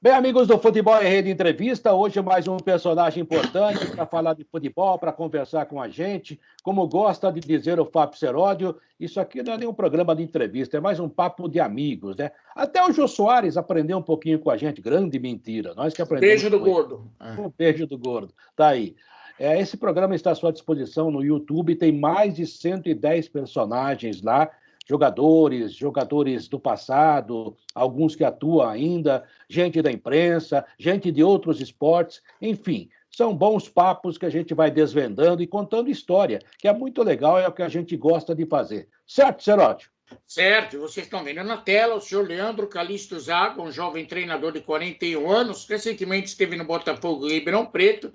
Bem, amigos do Futebol em Rede Entrevista, hoje mais um personagem importante para falar de futebol, para conversar com a gente. Como gosta de dizer o Fábio Seródio, isso aqui não é nenhum programa de entrevista, é mais um papo de amigos, né? Até o Jô Soares aprendeu um pouquinho com a gente, grande mentira. Nós que aprendemos Beijo do com ele. gordo. Um beijo do gordo. Tá aí. Esse programa está à sua disposição no YouTube, tem mais de 110 personagens lá, jogadores do passado, alguns que atuam ainda, gente da imprensa, gente de outros esportes, enfim, são bons papos que a gente vai desvendando e contando história, que é muito legal, é o que a gente gosta de fazer. Certo, Seródio? Certo, vocês estão vendo na tela o senhor Leandro Calixto Zago, um jovem treinador de 41 anos, recentemente esteve no Botafogo Ribeirão Preto,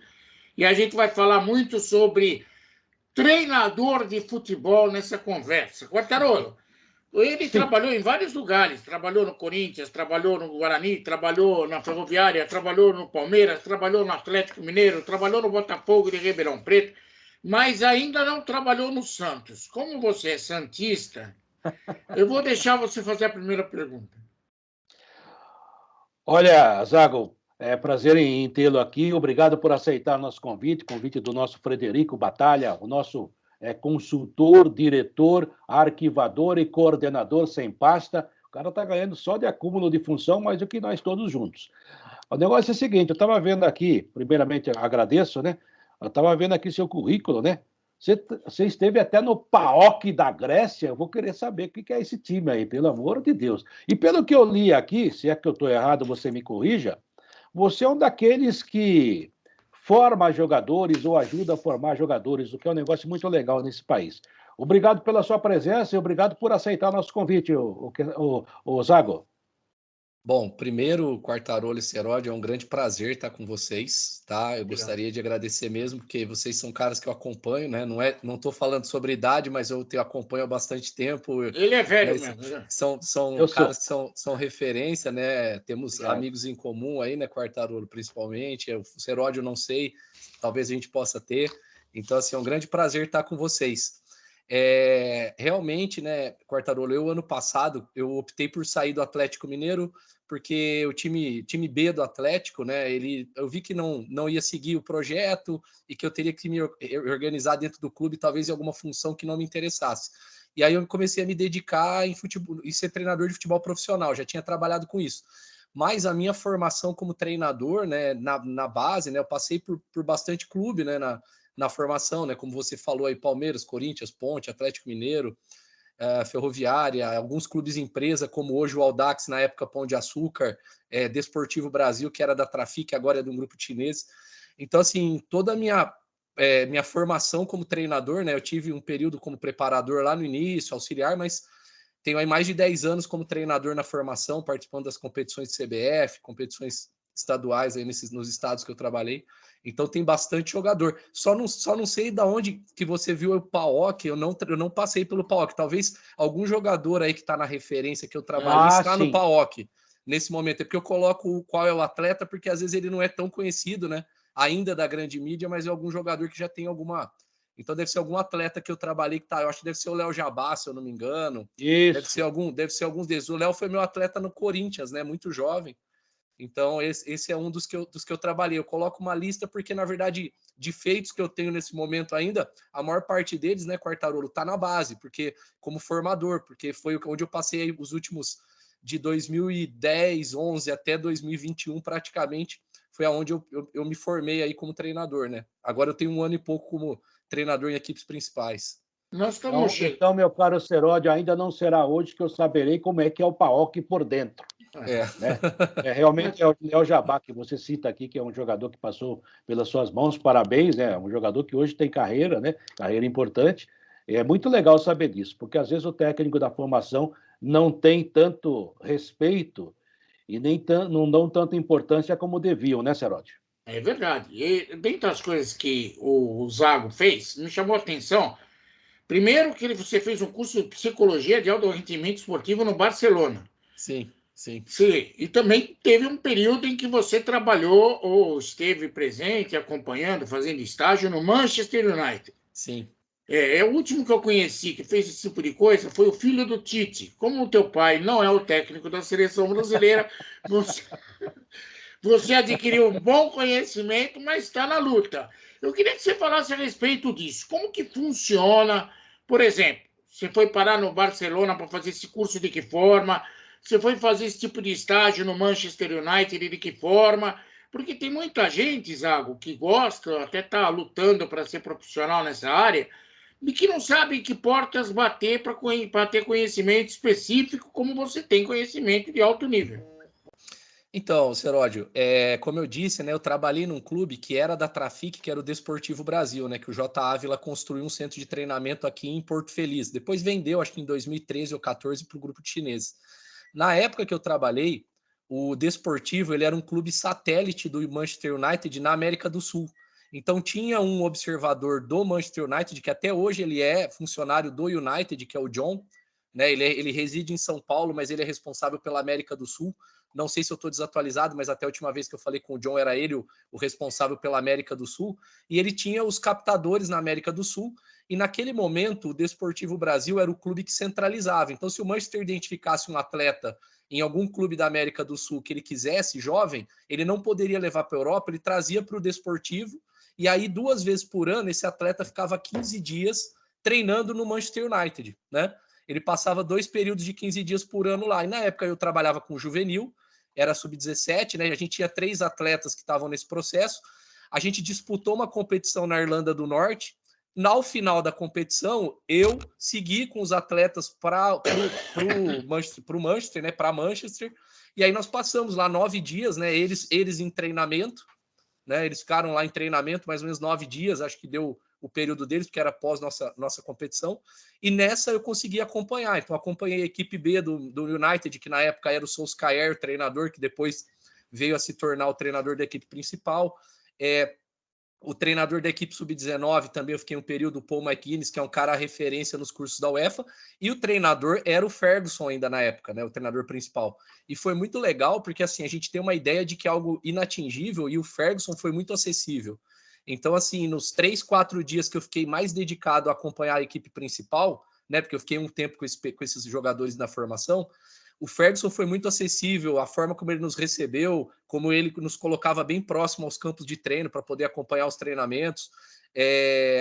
e a gente vai falar muito sobre treinador de futebol nessa conversa. Quartarolo, ele trabalhou em vários lugares, trabalhou no Corinthians, trabalhou no Guarani, trabalhou na Ferroviária, trabalhou no Palmeiras, trabalhou no Atlético Mineiro, trabalhou no Botafogo de Ribeirão Preto, mas ainda não trabalhou no Santos. Como você é santista, eu vou deixar você fazer a primeira pergunta. Olha, Zago, é prazer em tê-lo aqui. Obrigado por aceitar nosso convite do nosso Frederico Batalha, o nosso consultor, diretor, arquivador e coordenador sem pasta. O cara está ganhando só de acúmulo de função, mais do que nós todos juntos. O negócio é o seguinte, eu estava vendo aqui, primeiramente agradeço, né? Eu estava vendo aqui seu currículo, né? Você esteve até no PAOK da Grécia, eu vou querer saber o que é esse time aí, pelo amor de Deus. E pelo que eu li aqui, se é que eu estou errado, você me corrija, você é um daqueles que forma jogadores ou ajuda a formar jogadores, o que é um negócio muito legal nesse país. Obrigado pela sua presença e obrigado por aceitar nosso convite, o Zago. Bom, primeiro, Quartarolo e Seródio, é um grande prazer estar com vocês, tá? Eu gostaria de agradecer mesmo, porque vocês são caras que eu acompanho, né? Não estou falando sobre idade, mas eu te acompanho há bastante tempo. Ele é velho mesmo. São caras que são referência, né? Temos amigos em comum aí, né? Quartarolo, principalmente. O Seródio, não sei, talvez a gente possa ter. Então, assim, é um grande prazer estar com vocês. Realmente, né, Quartarolo, eu ano passado eu optei por sair do Atlético Mineiro porque o time B do Atlético, né, eu vi que não ia seguir o projeto e que eu teria que me organizar dentro do clube, talvez em alguma função que não me interessasse. E aí eu comecei a me dedicar em futebol e ser treinador de futebol profissional, já tinha trabalhado com isso. Mas a minha formação como treinador, né, na base, né, eu passei por bastante clube, né, na formação, né? Como você falou aí, Palmeiras, Corinthians, Ponte, Atlético Mineiro, Ferroviária, alguns clubes empresa, como hoje o Audax, na época Pão de Açúcar, Desportivo Brasil, que era da Trafic, agora é de um grupo chinês. Então, assim, toda a minha formação como treinador, né? Eu tive um período como preparador lá no início, auxiliar, mas tenho aí mais de 10 anos como treinador na formação, participando das competições de CBF, competições estaduais aí nos estados que eu trabalhei. Então tem bastante jogador. Só não sei da onde que você viu o PAOK, eu não passei pelo PAOK. Talvez algum jogador aí que está na referência que eu trabalhei está no PAOK nesse momento. É porque eu coloco qual é o atleta, porque às vezes ele não é tão conhecido, né? Ainda da grande mídia, mas é algum jogador que já tem alguma... Então deve ser algum atleta que eu trabalhei que tá, eu acho que deve ser o Léo Jabá, se eu não me engano. Isso. Deve ser alguns desses. O Léo foi meu atleta no Corinthians, né? Muito jovem. Então, esse é um dos que eu trabalhei. Eu coloco uma lista porque, na verdade, de feitos que eu tenho nesse momento ainda, a maior parte deles, né, Quartarolo, tá na base, porque como formador, porque foi onde eu passei os últimos de 2010, 11 até 2021, praticamente, foi aonde eu me formei aí como treinador, né? Agora eu tenho um ano e pouco como treinador em equipes principais. Então, meu caro Seródio, ainda não será hoje que eu saberei como é que é o PAOK por dentro. Né? Realmente é o Léo Jabá que você cita aqui, que é um jogador que passou pelas suas mãos, parabéns, né? Um jogador que hoje tem carreira, né? Carreira importante. É muito legal saber disso, porque às vezes o técnico da formação não tem tanto respeito e não dão tanta importância como deviam, né, Seródio? É verdade. E dentre as coisas que o Zago fez, me chamou a atenção, primeiro que você fez um curso de psicologia de alto rendimento esportivo no Barcelona. Sim. Sim, e também teve um período em que você trabalhou ou esteve presente, acompanhando, fazendo estágio no Manchester United. Sim. O último que eu conheci que fez esse tipo de coisa foi o filho do Tite. Como o teu pai não é o técnico da seleção brasileira, Você adquiriu um bom conhecimento, mas está na luta. Eu queria que você falasse a respeito disso. Como que funciona? Por exemplo, você foi parar no Barcelona para fazer esse curso de que forma? Você foi fazer esse tipo de estágio no Manchester United de que forma? Porque tem muita gente, Zago, que gosta, até está lutando para ser profissional nessa área, e que não sabe que portas bater para ter conhecimento específico, como você tem conhecimento de alto nível. Então, Seródio, como eu disse, né, eu trabalhei num clube que era da Trafic, que era o Desportivo Brasil, né, que o J. Ávila construiu um centro de treinamento aqui em Porto Feliz. Depois vendeu, acho que em 2013 ou 2014, para o grupo de chineses. Na época que eu trabalhei, o Desportivo ele era um clube satélite do Manchester United na América do Sul. Então tinha um observador do Manchester United, que até hoje ele é funcionário do United, que é o John, né, ele reside em São Paulo, mas ele é responsável pela América do Sul. Não sei se eu estou desatualizado, mas até a última vez que eu falei com o John era ele o responsável pela América do Sul, e ele tinha os captadores na América do Sul, e naquele momento o Desportivo Brasil era o clube que centralizava. Então, se o Manchester identificasse um atleta em algum clube da América do Sul que ele quisesse, jovem, ele não poderia levar para a Europa, ele trazia para o Desportivo, e aí 2 vezes por ano esse atleta ficava 15 dias treinando no Manchester United, né? Ele passava 2 períodos de 15 dias por ano lá. E na época eu trabalhava com juvenil, era sub-17, né? A gente tinha 3 atletas que estavam nesse processo. A gente disputou uma competição na Irlanda do Norte. No final da competição, eu segui com os atletas para o Manchester, né? Para Manchester. E aí nós passamos lá 9 dias, né? Eles em treinamento, né? Eles ficaram lá em treinamento mais ou menos 9 dias, acho que deu o período deles, porque era após nossa competição, e nessa eu consegui acompanhar. Então, acompanhei a equipe B do United, que na época era o Solskjaer, o treinador, que depois veio a se tornar o treinador da equipe principal. O treinador da equipe sub-19 também eu fiquei um período, o Paul McGuinness, que é um cara referência nos cursos da UEFA, e o treinador era o Ferguson ainda na época, né, o treinador principal. E foi muito legal porque assim, a gente tem uma ideia de que é algo inatingível e o Ferguson foi muito acessível. Então assim, nos 3, 4 dias que eu fiquei mais dedicado a acompanhar a equipe principal, né, porque eu fiquei um tempo com esses jogadores na formação, o Ferguson foi muito acessível, a forma como ele nos recebeu, como ele nos colocava bem próximo aos campos de treino para poder acompanhar os treinamentos,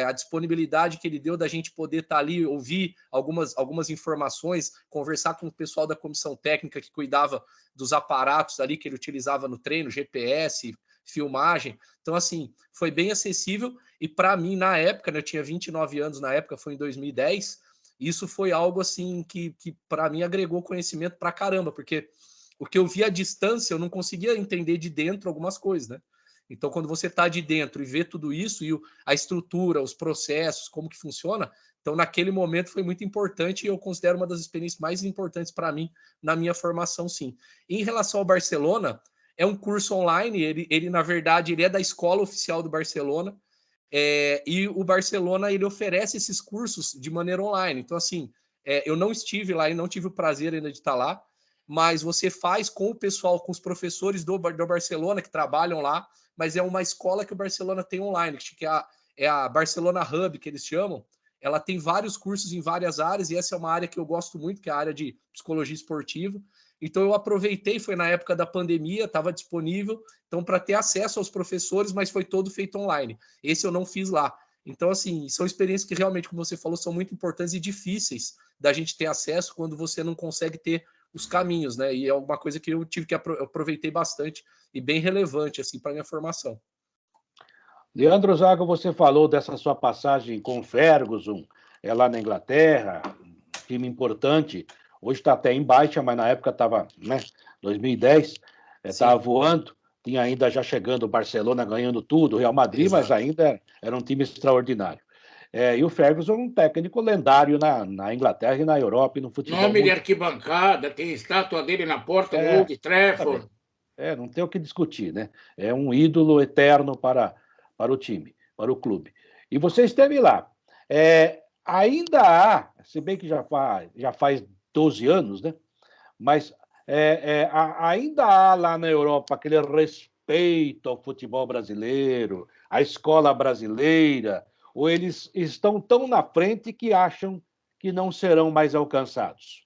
a disponibilidade que ele deu da gente poder estar ali, ouvir algumas informações, conversar com o pessoal da comissão técnica que cuidava dos aparatos ali que ele utilizava no treino, GPS, filmagem. Então, assim, foi bem acessível e para mim, na época, né, eu tinha 29 anos na época, foi em 2010, isso foi algo assim que para mim agregou conhecimento para caramba, porque o que eu via à distância eu não conseguia entender de dentro algumas coisas, né? Então, quando você está de dentro e vê tudo isso, e a estrutura, os processos, como que funciona, então naquele momento foi muito importante e eu considero uma das experiências mais importantes para mim na minha formação, sim. Em relação ao Barcelona, é um curso online, ele na verdade, ele é da escola oficial do Barcelona, e o Barcelona ele oferece esses cursos de maneira online. Então, assim, eu não estive lá e não tive o prazer ainda de estar lá, mas você faz com o pessoal, com os professores do Barcelona que trabalham lá, mas é uma escola que o Barcelona tem online, que é a Barcelona Hub, que eles chamam. Ela tem vários cursos em várias áreas, e essa é uma área que eu gosto muito, que é a área de psicologia esportiva. Então eu aproveitei, foi na época da pandemia, estava disponível, então para ter acesso aos professores, mas foi todo feito online. Esse eu não fiz lá. Então, assim, são experiências que realmente, como você falou, são muito importantes e difíceis da gente ter acesso quando você não consegue ter os caminhos, né? E é uma coisa que eu tive que aproveitei bastante e bem relevante, assim, para minha formação. Leandro Zago, você falou dessa sua passagem com o Ferguson, lá na Inglaterra, um time importante. Hoje está até em baixa, mas na época estava, né, 2010, estava voando. Tinha ainda já chegando o Barcelona ganhando tudo, o Real Madrid, exato, mas ainda era um time extraordinário. E o Ferguson, um técnico lendário na Inglaterra e na Europa e no futebol. Nome de arquibancada, tem estátua dele na porta do Old Trafford. Não tem o que discutir, né? É um ídolo eterno para o time, para o clube. E você esteve lá. Ainda há, se bem que já faz 12 anos, né? Mas ainda há lá na Europa aquele respeito ao futebol brasileiro, à escola brasileira, ou eles estão tão na frente que acham que não serão mais alcançados?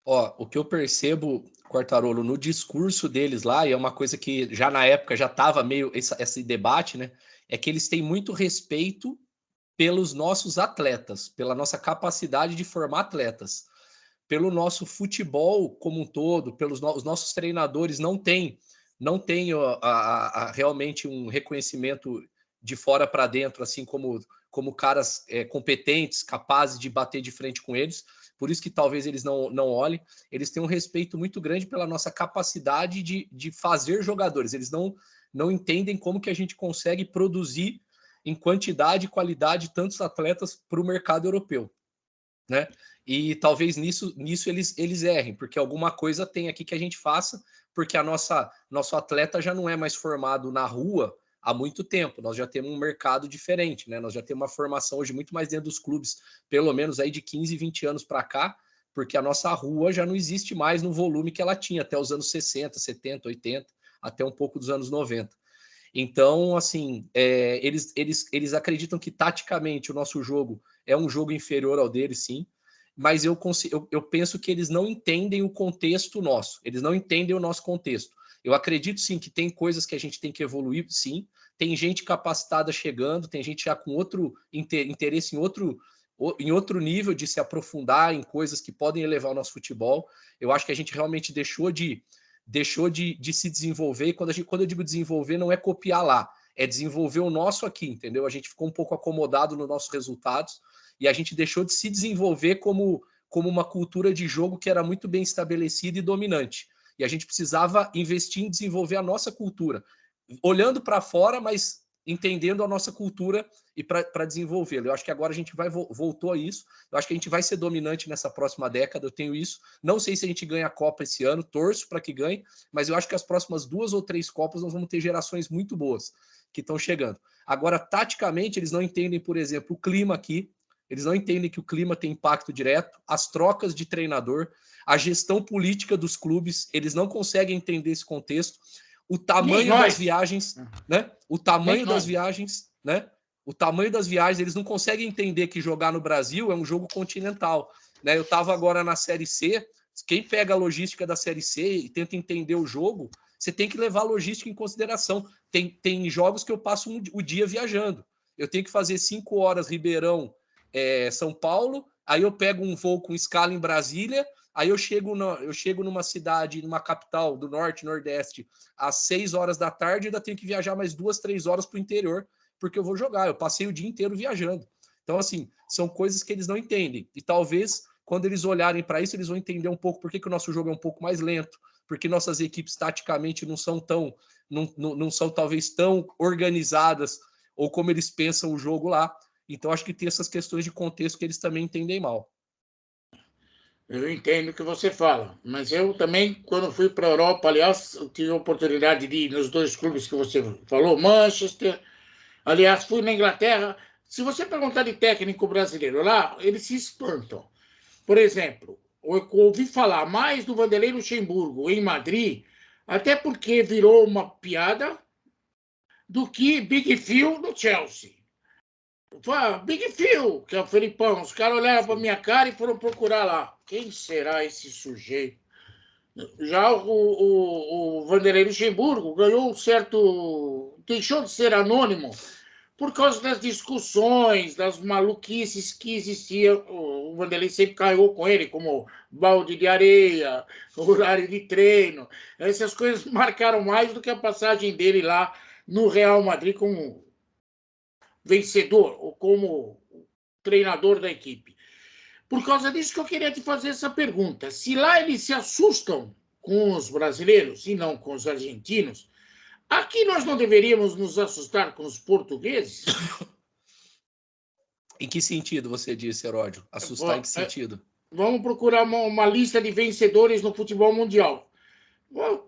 O que eu percebo Quartarolo, no discurso deles lá, e é uma coisa que já na época já estava meio esse debate, né? É que eles têm muito respeito pelos nossos atletas, pela nossa capacidade de formar atletas, pelo nosso futebol como um todo, os nossos treinadores não têm realmente um reconhecimento de fora para dentro, assim como caras competentes, capazes de bater de frente com eles. Por isso que talvez eles não olhem. Eles têm um respeito muito grande pela nossa capacidade de fazer jogadores. Eles não entendem como que a gente consegue produzir em quantidade e qualidade tantos atletas para o mercado europeu, né? E talvez nisso eles errem, porque alguma coisa tem aqui que a gente faça, porque nosso atleta já não é mais formado na rua há muito tempo. Nós já temos um mercado diferente, né? Nós já temos uma formação hoje muito mais dentro dos clubes, pelo menos aí de 15, 20 anos para cá, porque a nossa rua já não existe mais no volume que ela tinha até os anos 60, 70, 80, até um pouco dos anos 90. Então, assim, eles acreditam que taticamente o nosso jogo é um jogo inferior ao deles, sim, mas eu penso que eles não entendem o contexto nosso, eles não entendem o nosso contexto. Eu acredito, sim, que tem coisas que a gente tem que evoluir, sim, tem gente capacitada chegando, tem gente já com outro interesse em outro nível de se aprofundar em coisas que podem elevar o nosso futebol. Eu acho que a gente realmente deixou de se desenvolver, e quando eu digo desenvolver, não é copiar lá, é desenvolver o nosso aqui, entendeu? A gente ficou um pouco acomodado nos nossos resultados e a gente deixou de se desenvolver como uma cultura de jogo que era muito bem estabelecida e dominante. E a gente precisava investir em desenvolver a nossa cultura, olhando para fora, mas entendendo a nossa cultura e para desenvolvê-la. Eu acho que agora a gente voltou a isso. Eu acho que a gente vai ser dominante nessa próxima década, eu tenho isso. Não sei se a gente ganha a Copa esse ano, torço para que ganhe, mas eu acho que as próximas 2 ou 3 Copas nós vamos ter gerações muito boas que estão chegando. Agora, taticamente, eles não entendem, por exemplo, o clima aqui, eles não entendem que o clima tem impacto direto, as trocas de treinador, a gestão política dos clubes, eles não conseguem entender esse contexto. O tamanho das viagens, né? O tamanho das viagens, né? O tamanho das viagens, eles não conseguem entender que jogar no Brasil é um jogo continental, né? Eu estava agora na Série C, quem pega a logística da Série C e tenta entender o jogo, você tem que levar a logística em consideração. Tem jogos que eu passo o dia viajando. Eu tenho que fazer 5 horas Ribeirão, São Paulo, aí eu pego um voo com escala em Brasília, aí eu chego numa cidade, numa capital do norte, nordeste, às 6 horas da tarde, e ainda tenho que viajar mais 2, 3 horas para o interior, porque eu vou jogar. Eu passei o dia inteiro viajando. Então, assim, são coisas que eles não entendem. E talvez, quando eles olharem para isso, eles vão entender um pouco por que o nosso jogo é um pouco mais lento, porque nossas equipes taticamente não são talvez tão organizadas, ou como eles pensam o jogo lá. Então, acho que tem essas questões de contexto que eles também entendem mal. Eu entendo o que você fala, mas eu também, quando fui para a Europa, aliás, eu tive a oportunidade de ir nos 2 clubes que você falou, Manchester, aliás, fui na Inglaterra. Se você perguntar de técnico brasileiro lá, eles se espantam. Por exemplo, eu ouvi falar mais do Vanderlei Luxemburgo em Madrid, até porque virou uma piada, do que Big Phil no Chelsea. Big Phil, que é o Felipão. Os caras olharam para minha cara e foram procurar lá. Quem será esse sujeito? Já o Vanderlei Luxemburgo ganhou um certo. Deixou de ser anônimo por causa das discussões, das maluquices que existiam. O Vanderlei sempre caiu com ele, como balde de areia, horário de treino. Essas coisas marcaram mais do que a passagem dele lá no Real Madrid como vencedor ou como treinador da equipe. Por causa disso que eu queria te fazer essa pergunta. Se lá eles se assustam com os brasileiros e não com os argentinos, aqui nós não deveríamos nos assustar com os portugueses? Em que sentido você disse, Heródio? Assustar em que sentido? Vamos procurar uma lista de vencedores no futebol mundial.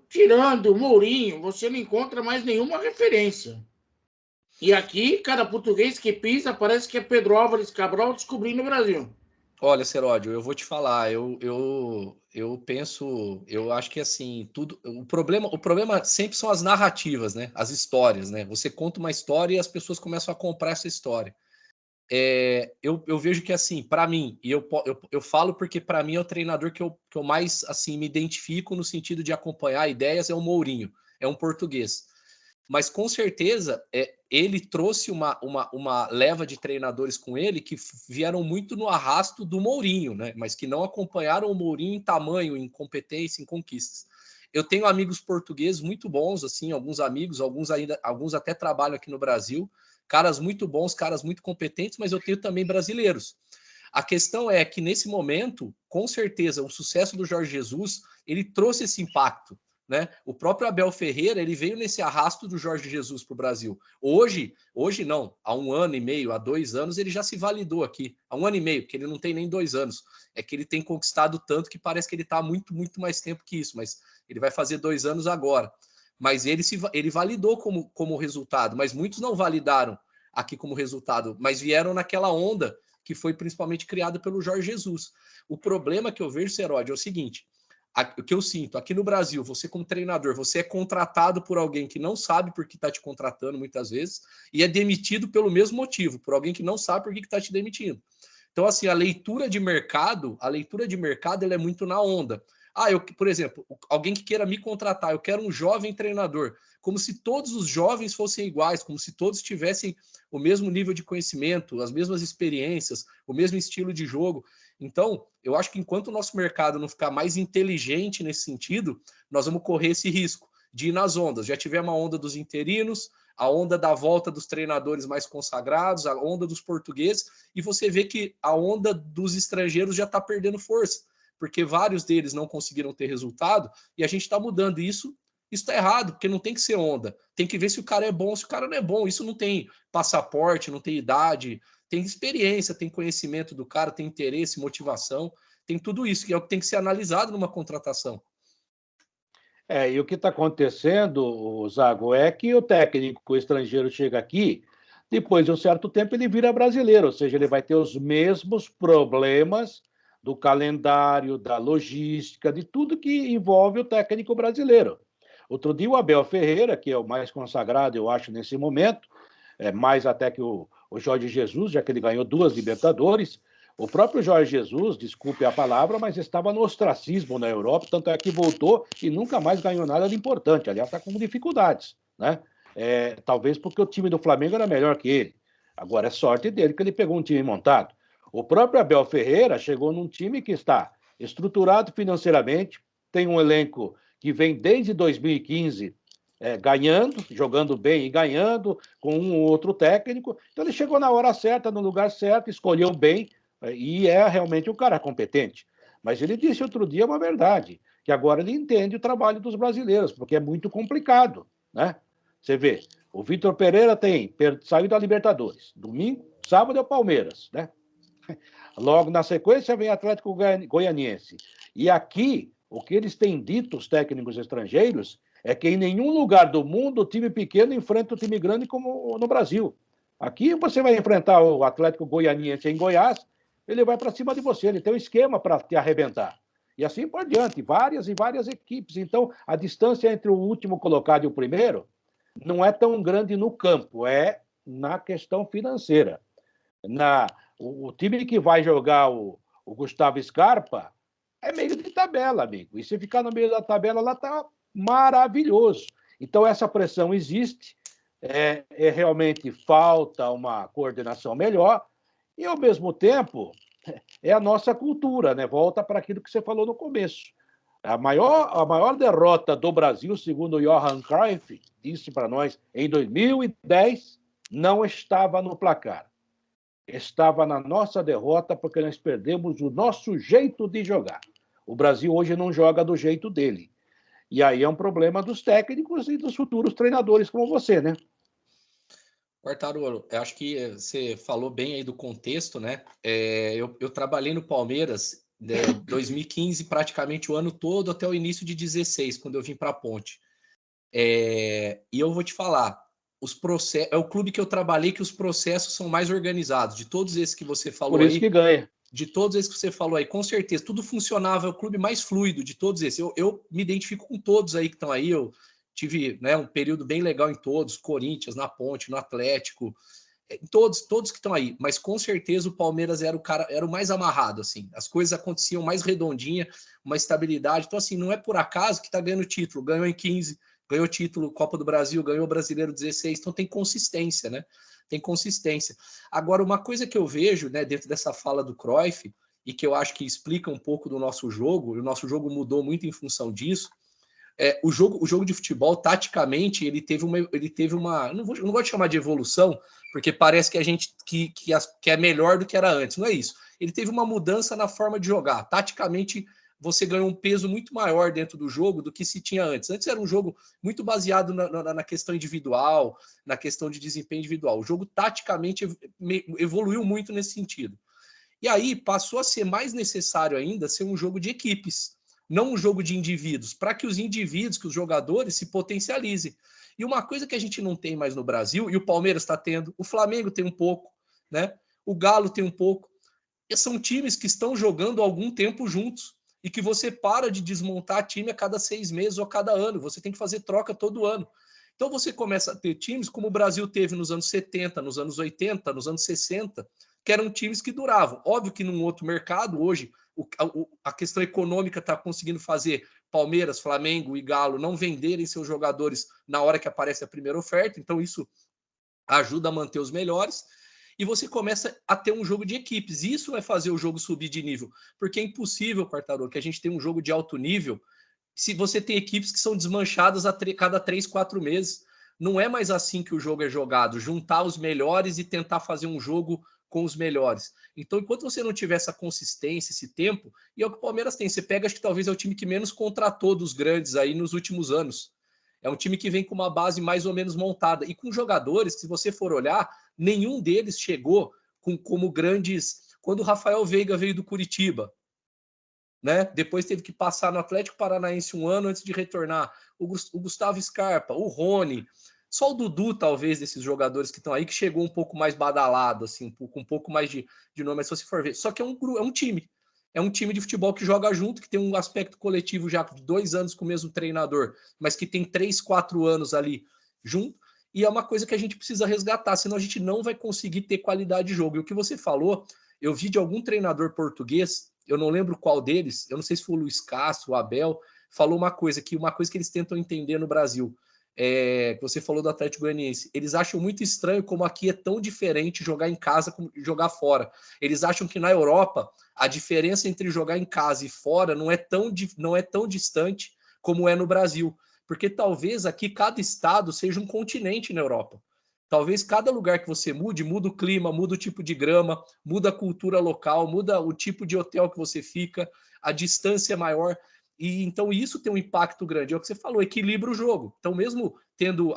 Tirando o Mourinho, você não encontra mais nenhuma referência. E aqui, cada português que pisa, parece que é Pedro Álvares Cabral descobrindo o Brasil. Olha, Seródio, eu vou te falar, eu penso, eu acho que assim, o problema sempre são as narrativas, né? As histórias, né? Você conta uma história e as pessoas começam a comprar essa história. eu vejo que, assim, para mim, e eu falo porque para mim é o treinador que eu mais, assim, me identifico no sentido de acompanhar ideias, é o Mourinho, é um português. Mas, com certeza, ele trouxe uma leva de treinadores com ele que vieram muito no arrasto do Mourinho, né? Mas que não acompanharam o Mourinho em tamanho, em competência, em conquistas. Eu tenho amigos portugueses muito bons, assim, alguns amigos, alguns até trabalham aqui no Brasil, caras muito bons, caras muito competentes, mas eu tenho também brasileiros. A questão é que, nesse momento, com certeza, o sucesso do Jorge Jesus, ele trouxe esse impacto, né? O próprio Abel Ferreira, ele veio nesse arrasto do Jorge Jesus para o Brasil. Hoje não, há 1 ano e meio, há 2 anos, ele já se validou aqui. Há 1 ano e meio, porque ele não tem nem 2 anos. É que ele tem conquistado tanto que parece que ele está há muito, muito mais tempo que isso, mas ele vai fazer 2 anos agora. Mas ele validou como resultado, mas muitos não validaram aqui como resultado, mas vieram naquela onda que foi principalmente criada pelo Jorge Jesus. O problema que eu vejo, Seródio, é o seguinte: o que eu sinto, aqui no Brasil, você como treinador, você é contratado por alguém que não sabe por que está te contratando muitas vezes e é demitido pelo mesmo motivo, por alguém que não sabe por que está te demitindo. Então, assim, a leitura de mercado ela é muito na onda. Por exemplo, alguém que queira me contratar, eu quero um jovem treinador, como se todos os jovens fossem iguais, como se todos tivessem o mesmo nível de conhecimento, as mesmas experiências, o mesmo estilo de jogo. Então, eu acho que enquanto o nosso mercado não ficar mais inteligente nesse sentido, nós vamos correr esse risco de ir nas ondas. Já tivemos a onda dos interinos, a onda da volta dos treinadores mais consagrados, a onda dos portugueses, e você vê que a onda dos estrangeiros já está perdendo força, porque vários deles não conseguiram ter resultado, e a gente está mudando isso. Isso está errado, porque não tem que ser onda. Tem que ver se o cara é bom, se o cara não é bom. Isso não tem passaporte, não tem idade, tem experiência, tem conhecimento do cara, tem interesse, motivação, tem tudo isso, que é o que tem que ser analisado numa contratação. E o que está acontecendo, Zago, é que o técnico estrangeiro chega aqui, depois de um certo tempo ele vira brasileiro, ou seja, ele vai ter os mesmos problemas do calendário, da logística, de tudo que envolve o técnico brasileiro. Outro dia o Abel Ferreira, que é o mais consagrado, eu acho, nesse momento, mais até que o Jorge Jesus, já que ele ganhou 2 Libertadores. O próprio Jorge Jesus, desculpe a palavra, mas estava no ostracismo na Europa, tanto é que voltou e nunca mais ganhou nada de importante. Aliás, está com dificuldades, né? Talvez porque o time do Flamengo era melhor que ele. Agora é sorte dele que ele pegou um time montado. O próprio Abel Ferreira chegou num time que está estruturado financeiramente, tem um elenco que vem desde 2015 ganhando, jogando bem e ganhando, com um ou outro técnico. Então ele chegou na hora certa, no lugar certo, escolheu bem, e é realmente um cara competente. Mas ele disse outro dia uma verdade, que agora ele entende o trabalho dos brasileiros, porque é muito complicado, né? Você vê, o Vitor Pereira saiu da Libertadores. Domingo, sábado é o Palmeiras, né? Logo na sequência vem Atlético Goianiense. E aqui, o que eles têm dito, os técnicos estrangeiros, é que em nenhum lugar do mundo o time pequeno enfrenta o time grande como no Brasil. Aqui você vai enfrentar o Atlético Goianiense em Goiás, ele vai para cima de você, ele tem um esquema para te arrebentar. E assim por diante, várias e várias equipes. Então, a distância entre o último colocado e o primeiro não é tão grande no campo, é na questão financeira. O time que vai jogar o Gustavo Scarpa é meio de tabela, amigo. E se ficar no meio da tabela, lá está maravilhoso. Então, essa pressão existe, realmente falta uma coordenação melhor, e, ao mesmo tempo, é a nossa cultura, né? Volta para aquilo que você falou no começo. A maior derrota do Brasil, segundo o Johan Cruyff, disse para nós em 2010, não estava no placar. Estava na nossa derrota porque nós perdemos o nosso jeito de jogar. O Brasil hoje não joga do jeito dele. E aí é um problema dos técnicos e dos futuros treinadores como você, né? Quartarolo, eu acho que você falou bem aí do contexto, né? Eu trabalhei no Palmeiras 2015, praticamente o ano todo, até o início de 16, quando eu vim para a Ponte. E eu vou te falar, é o clube que eu trabalhei que os processos são mais organizados. De todos esses que você falou aí. Por isso que ganha. De todos esses que você falou aí, com certeza, tudo funcionava, é o clube mais fluido de todos esses. Eu me identifico com todos aí que estão aí, eu tive, né, um período bem legal em todos, Corinthians, na Ponte, no Atlético, Todos que estão aí, mas com certeza o Palmeiras era o mais amarrado, assim. As coisas aconteciam mais redondinha, uma estabilidade. Então, assim, não é por acaso que está ganhando título. Ganhou em 15, ganhou título Copa do Brasil, ganhou o Brasileiro 16. Então tem consistência, né? Tem consistência. Agora, uma coisa que eu vejo, né, dentro dessa fala do Cruyff, e que eu acho que explica um pouco do nosso jogo, e o nosso jogo mudou muito em função disso, o jogo de futebol, taticamente, ele teve uma não gosto de chamar de evolução, porque parece que a gente que é melhor do que era antes. Não é isso. Ele teve uma mudança na forma de jogar. Taticamente, você ganhou um peso muito maior dentro do jogo do que se tinha antes. Antes era um jogo muito baseado na questão individual, na questão de desempenho individual. O jogo, taticamente, evoluiu muito nesse sentido. E aí passou a ser mais necessário ainda ser um jogo de equipes, não um jogo de indivíduos, para que os indivíduos, que os jogadores se potencializem. E uma coisa que a gente não tem mais no Brasil, e o Palmeiras está tendo, o Flamengo tem um pouco, né? O Galo tem um pouco. E são times que estão jogando há algum tempo juntos e que você para de desmontar time a cada 6 meses ou a cada ano. Você tem que fazer troca todo ano. Então você começa a ter times como o Brasil teve nos anos 70, nos anos 80, nos anos 60, que eram times que duravam. Óbvio que num outro mercado, hoje, a questão econômica está conseguindo fazer Palmeiras, Flamengo e Galo não venderem seus jogadores na hora que aparece a primeira oferta, então isso ajuda a manter os melhores, e você começa a ter um jogo de equipes. Isso vai fazer o jogo subir de nível, porque é impossível, Quartarolo, que a gente tenha um jogo de alto nível se você tem equipes que são desmanchadas a cada 3, 4 meses. Não é mais assim que o jogo é jogado, juntar os melhores e tentar fazer um jogo com os melhores. Então, enquanto você não tiver essa consistência, esse tempo, e é o que o Palmeiras tem, você pega, acho que talvez é o time que menos contratou dos grandes aí nos últimos anos. É um time que vem com uma base mais ou menos montada, e com jogadores que, se você for olhar, nenhum deles chegou como grandes... Quando o Rafael Veiga veio do Curitiba, né? Depois teve que passar no Atlético Paranaense um ano antes de retornar. O Gustavo Scarpa, o Rony, só o Dudu, talvez, desses jogadores que estão aí, que chegou um pouco mais badalado, assim, com um pouco mais de nome, mas se você for ver. Só que é um time. É um time de futebol que joga junto, que tem um aspecto coletivo já de 2 anos com o mesmo treinador, mas que tem 3, 4 anos ali junto. E é uma coisa que a gente precisa resgatar, senão a gente não vai conseguir ter qualidade de jogo. E o que você falou, eu vi de algum treinador português, eu não lembro qual deles, eu não sei se foi o Luiz Castro, o Abel, falou uma coisa que eles tentam entender no Brasil. Você falou do Atlético Goianiense. Eles acham muito estranho como aqui é tão diferente jogar em casa como jogar fora. Eles acham que na Europa a diferença entre jogar em casa e fora não é tão distante como é no Brasil. Porque talvez aqui cada estado seja um continente na Europa. Talvez cada lugar que você muda o clima, muda o tipo de grama, muda a cultura local, muda o tipo de hotel que você fica, a distância é maior. E então isso tem um impacto grande. É o que você falou, equilibra o jogo. Então, mesmo tendo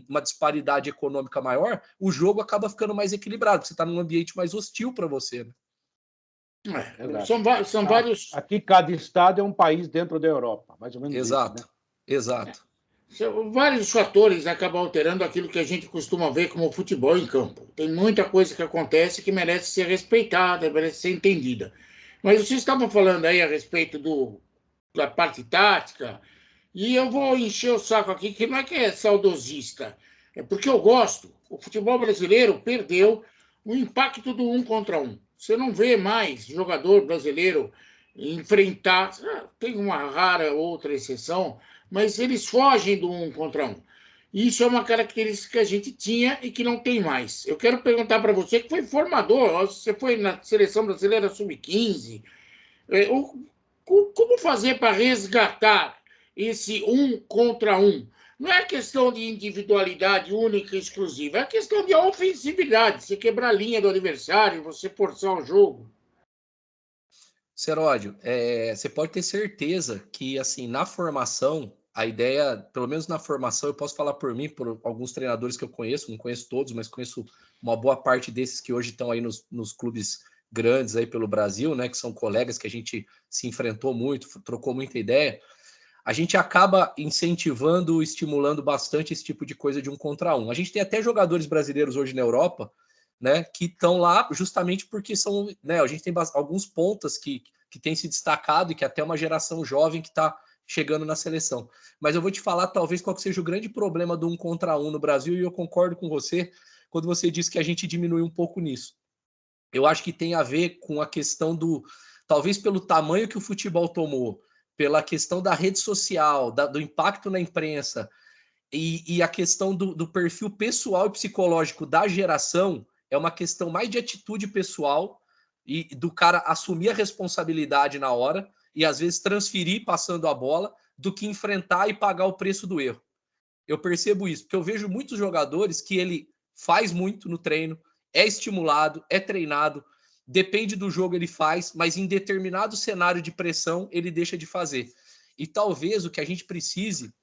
uma disparidade econômica maior, o jogo acaba ficando mais equilibrado, porque você está num ambiente mais hostil para você, né? São vários. Aqui, cada estado é um país dentro da Europa, mais ou menos Exato, isso, né? Exato. Vários fatores acabam alterando aquilo que a gente costuma ver como futebol em campo. Tem muita coisa que acontece que merece ser respeitada, merece ser entendida. Mas vocês estavam falando aí a respeito da parte tática, e eu vou encher o saco aqui, que não é que é saudosista, é porque eu gosto. O futebol brasileiro perdeu o impacto do 1 contra 1. Você não vê mais jogador brasileiro enfrentar, tem uma rara outra exceção, mas eles fogem do 1 contra 1. Isso é uma característica que a gente tinha e que não tem mais. Eu quero perguntar para você, que foi formador, você foi na Seleção Brasileira Sub-15, como fazer para resgatar esse 1 contra 1? Não é questão de individualidade única e exclusiva, é questão de ofensividade, você quebrar a linha do adversário, você forçar o jogo. Seródio, você pode ter certeza que, assim, na formação, a ideia, pelo menos na formação, eu posso falar por mim, por alguns treinadores que eu conheço, não conheço todos, mas conheço uma boa parte desses que hoje estão aí nos clubes grandes aí pelo Brasil, né, que são colegas que a gente se enfrentou muito, trocou muita ideia. A gente acaba incentivando, estimulando bastante esse tipo de coisa de 1 contra 1. A gente tem até jogadores brasileiros hoje na Europa, né, que estão lá justamente porque são, né, a gente tem alguns pontas que têm se destacado e que até uma geração jovem que está chegando na seleção. Mas eu vou te falar talvez qual que seja o grande problema do 1 contra 1 no Brasil, e eu concordo com você, quando você disse que a gente diminuiu um pouco nisso. Eu acho que tem a ver com a questão do... Talvez pelo tamanho que o futebol tomou, pela questão da rede social, do impacto na imprensa, e a questão do perfil pessoal e psicológico da geração, é uma questão mais de atitude pessoal e do cara assumir a responsabilidade na hora e às vezes transferir passando a bola, do que enfrentar e pagar o preço do erro. Eu percebo isso, porque eu vejo muitos jogadores que ele faz muito no treino, é estimulado, é treinado, depende do jogo ele faz, mas em determinado cenário de pressão ele deixa de fazer. E talvez o que a gente precise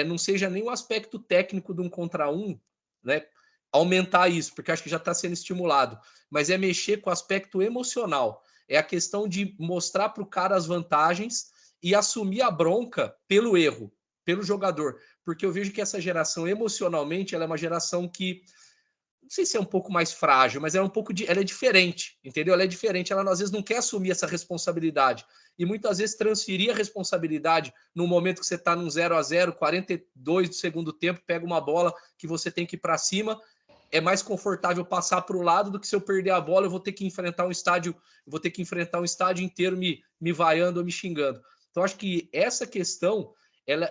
não seja nem o aspecto técnico de 1 contra 1, né? Aumentar isso, porque acho que já está sendo estimulado, mas é mexer com o aspecto emocional. É a questão de mostrar para o cara as vantagens e assumir a bronca pelo erro, pelo jogador. Porque eu vejo que essa geração, emocionalmente, ela é uma geração que, não sei se é um pouco mais frágil, mas ela é diferente, entendeu? Ela é diferente, ela às vezes não quer assumir essa responsabilidade. E muitas vezes transferir a responsabilidade no momento que você está num 0-0, 42 do segundo tempo, pega uma bola que você tem que ir para cima, é mais confortável passar para o lado do que se eu perder a bola, eu vou ter que enfrentar um estádio inteiro me vaiando ou me xingando. Então, acho que essa questão,